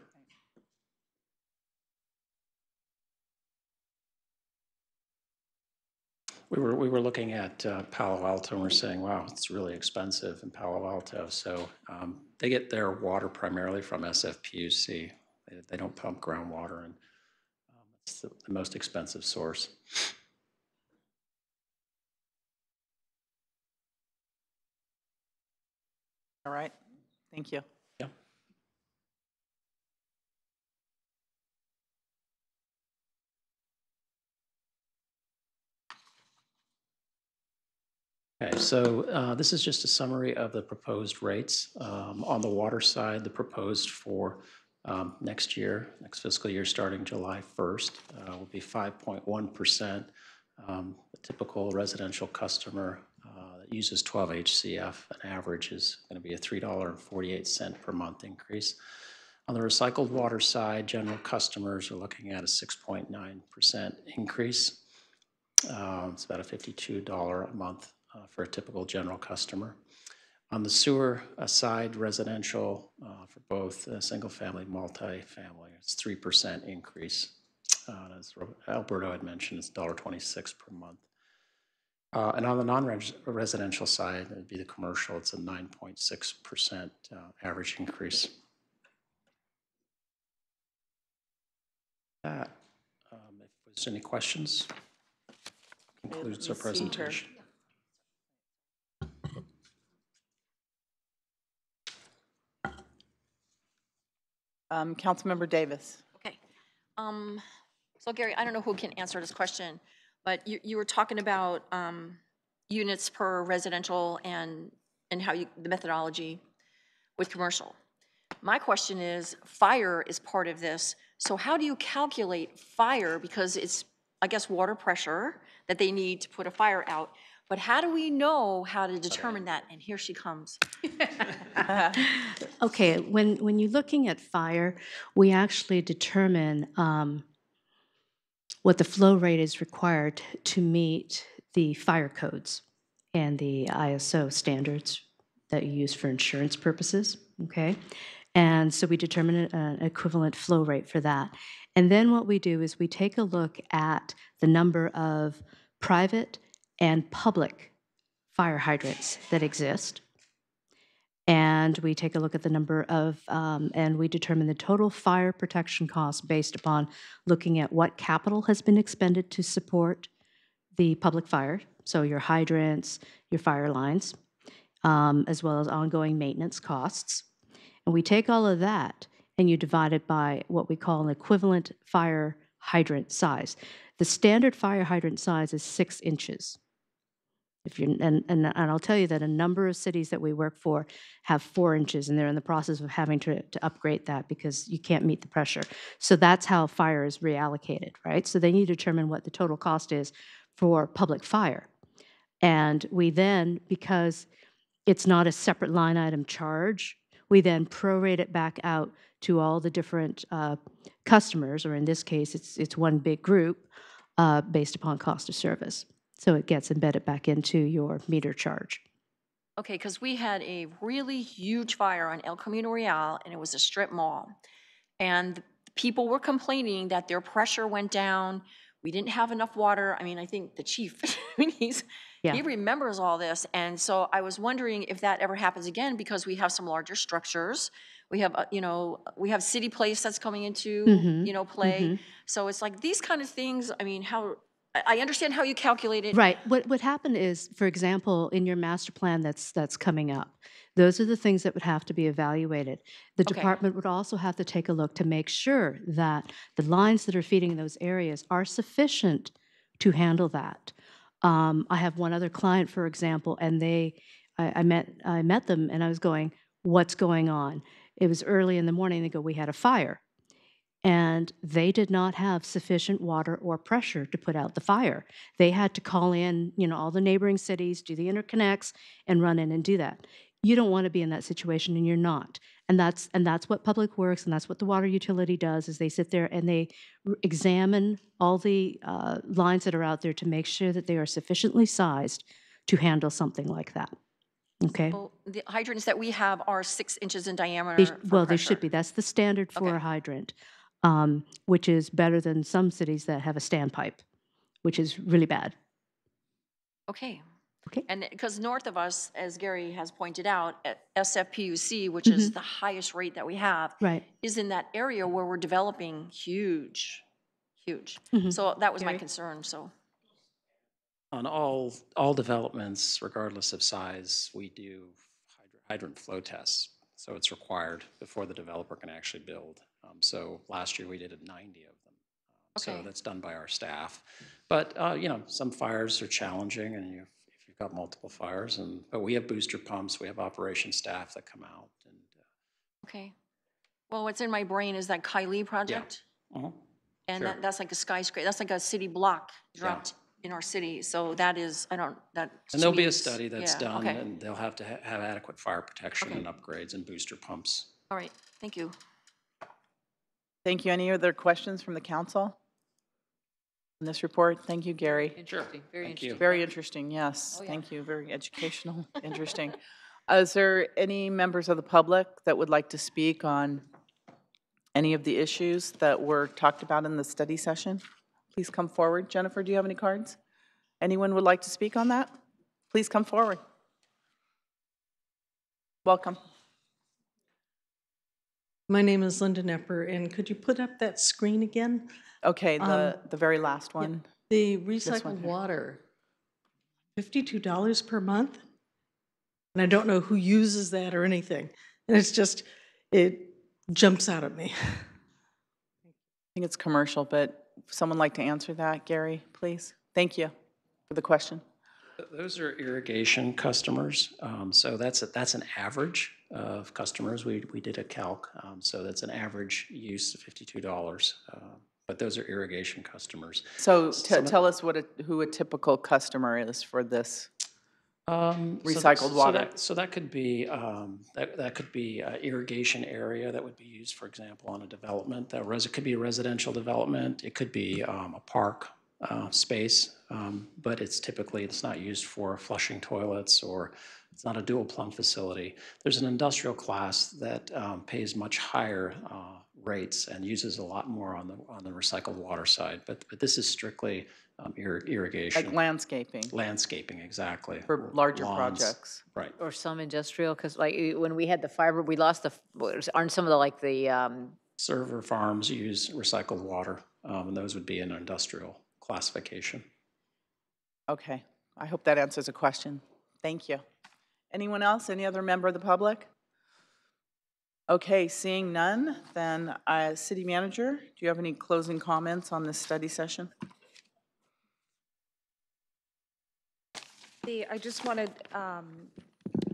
We were looking at Palo Alto and we're saying, wow, it's really expensive in Palo Alto. So they get their water primarily from SFPUC. They don't pump groundwater, and it's the most expensive source. All right. Thank you. Yeah. Okay, so this is just a summary of the proposed rates. On the water side, the proposed for next year, next fiscal year, starting July 1st, will be 5.1%. The typical residential customer that uses 12 HCF, an average is going to be a $3.48 per month increase. On the recycled water side, general customers are looking at a 6.9% increase. It's about a $52 a month for a typical general customer. On the sewer side, residential for both single-family, multi-family, it's 3% increase. As Alberto had mentioned, it's $1.26 per month. And on the non-residential side, it'd be the commercial, it's a 9.6% average increase. That, if there's any questions, concludes our presentation. Councilmember Davis. Okay. So Gary, I don't know who can answer this question, but you were talking about units per residential and how the methodology with commercial. My question is, fire is part of this. So how do you calculate fire? Because it's, I guess, water pressure that they need to put a fire out. But how do we know how to determine that? And here she comes. Okay, when you're looking at fire, we actually determine what the flow rate is required to meet the fire codes and the ISO standards that you use for insurance purposes, okay? And so we determine an equivalent flow rate for that. And then what we do is we take a look at the number of private and public fire hydrants that exist. And we take a look at the number of, and we determine the total fire protection cost based upon looking at what capital has been expended to support the public fire, so your hydrants, your fire lines, as well as ongoing maintenance costs. And we take all of that and you divide it by what we call an equivalent fire hydrant size. The standard fire hydrant size is 6 inches. If you're, and I'll tell you that a number of cities that we work for have 4 inches, and they're in the process of having to upgrade that because you can't meet the pressure. So that's how fire is reallocated, right? So then you determine what the total cost is for public fire. And we then, because it's not a separate line item charge, we then prorate it back out to all the different customers, or in this case, it's one big group based upon cost of service. So it gets embedded back into your meter charge. Okay, because we had a really huge fire on El Camino Real, and it was a strip mall. And people were complaining that their pressure went down. We didn't have enough water. I mean, I think the chief, he remembers all this. And so I was wondering if that ever happens again, because we have some larger structures. We have, we have City Place that's coming into, play. So it's like these kind of things, I mean, I understand how you calculate it. Right. What happened is, for example, in your master plan that's coming up, those are the things that would have to be evaluated. The department would also have to take a look to make sure that the lines that are feeding those areas are sufficient to handle that. I have one other client, for example, and I met them, and I was going, "What's going on?" It was early in the morning. They go, "We had a fire." And they did not have sufficient water or pressure to put out the fire. They had to call in, all the neighboring cities, do the interconnects, and run in and do that. You don't want to be in that situation, and you're not. And that's what Public Works and that's what the water utility does, is they sit there and they examine all the lines that are out there to make sure that they are sufficiently sized to handle something like that. Okay. So the hydrants that we have are 6 inches in diameter. They should be. That's the standard for a hydrant. Which is better than some cities that have a standpipe, which is really bad. Okay. Okay. And because north of us, as Gary has pointed out, at SFPUC, which is the highest rate that we have, is in that area where we're developing huge. So that was my concern. So on all developments, regardless of size, we do hydrant flow tests. So it's required before the developer can actually build. So last year we did 90 of them. So that's done by our staff. But, some fires are challenging, and if you you've got multiple fires. But we have booster pumps, we have operation staff that come out. And Okay. Well, what's in my brain is that Kylie project. Mhm. And Sure. that's like a skyscraper, that's like a city block dropped in our city. So that is, that. And there'll to be me a is- study that's yeah, done, okay. and they'll have to have adequate fire protection Okay. and upgrades and booster pumps. All right, thank you. Thank you. Any other questions from the council on this report? Thank you, Gary. Interesting, very Thank you. interesting. Very interesting, yes. Oh, yeah. Thank you. Very educational, interesting. Is there any members of the public that would like to speak on any of the issues that were talked about in the study session? Please come forward. Jennifer, do you have any cards? Anyone would like to speak on that? Please come forward. Welcome. My name is Linda Nepper, and could you put up that screen again? Okay, the very last one. The one recycled here. water, $52 per month? And I don't know who uses that or anything. And it's just, it jumps out at me. I think it's commercial, but someone like to answer that, Gary, please? Thank you for the question. Those are irrigation customers. So that's an average of customers. We did a calc. So that's an average use of $52. But those are irrigation customers. So tell us who a typical customer is for this recycled water. So that could be that could be irrigation area that would be used, for example, on a development. It could be a residential development. It could be a park space, but it's not used for flushing toilets, or it's not a dual plumb facility. There's an industrial class that pays much higher rates and uses a lot more on the recycled water side. But this is strictly irrigation. Like landscaping. Landscaping, exactly. For larger Lawns. projects. Right. Or some industrial, because like when we had the fiber, we lost aren't some of the Server farms use recycled water, and those would be an industrial classification. Okay, I hope that answers a question. Thank you. Anyone else? Any other member of the public? Okay, seeing none, then City Manager, do you have any closing comments on this study session? I just wanted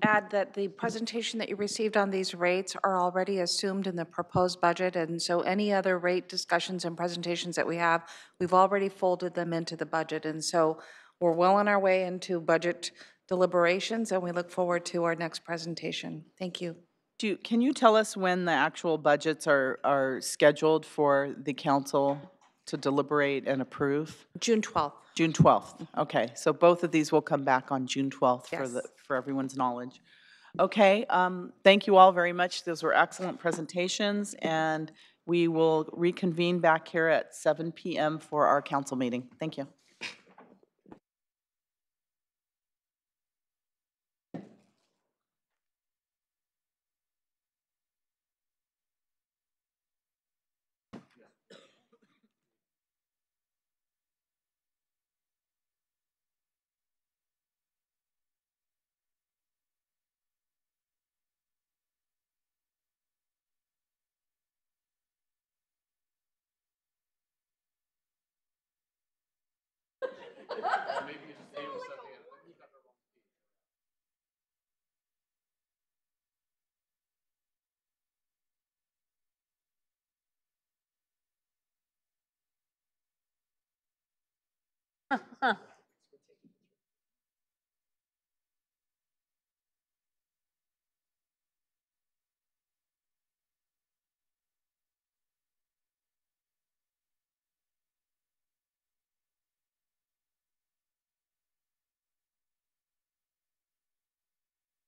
add that the presentation that you received on these rates are already assumed in the proposed budget, and so any other rate discussions and presentations that we have, we've already folded them into the budget, and so we're well on our way into budget deliberations, and we look forward to our next presentation. Thank you. Can you tell us when the actual budgets are scheduled for the council to deliberate and approve? June 12th. June 12th. Okay, so both of these will come back on June 12th Yes. for everyone's knowledge. Okay, thank you all very much. Those were excellent presentations, and we will reconvene back here at 7 p.m. for our council meeting. Thank you.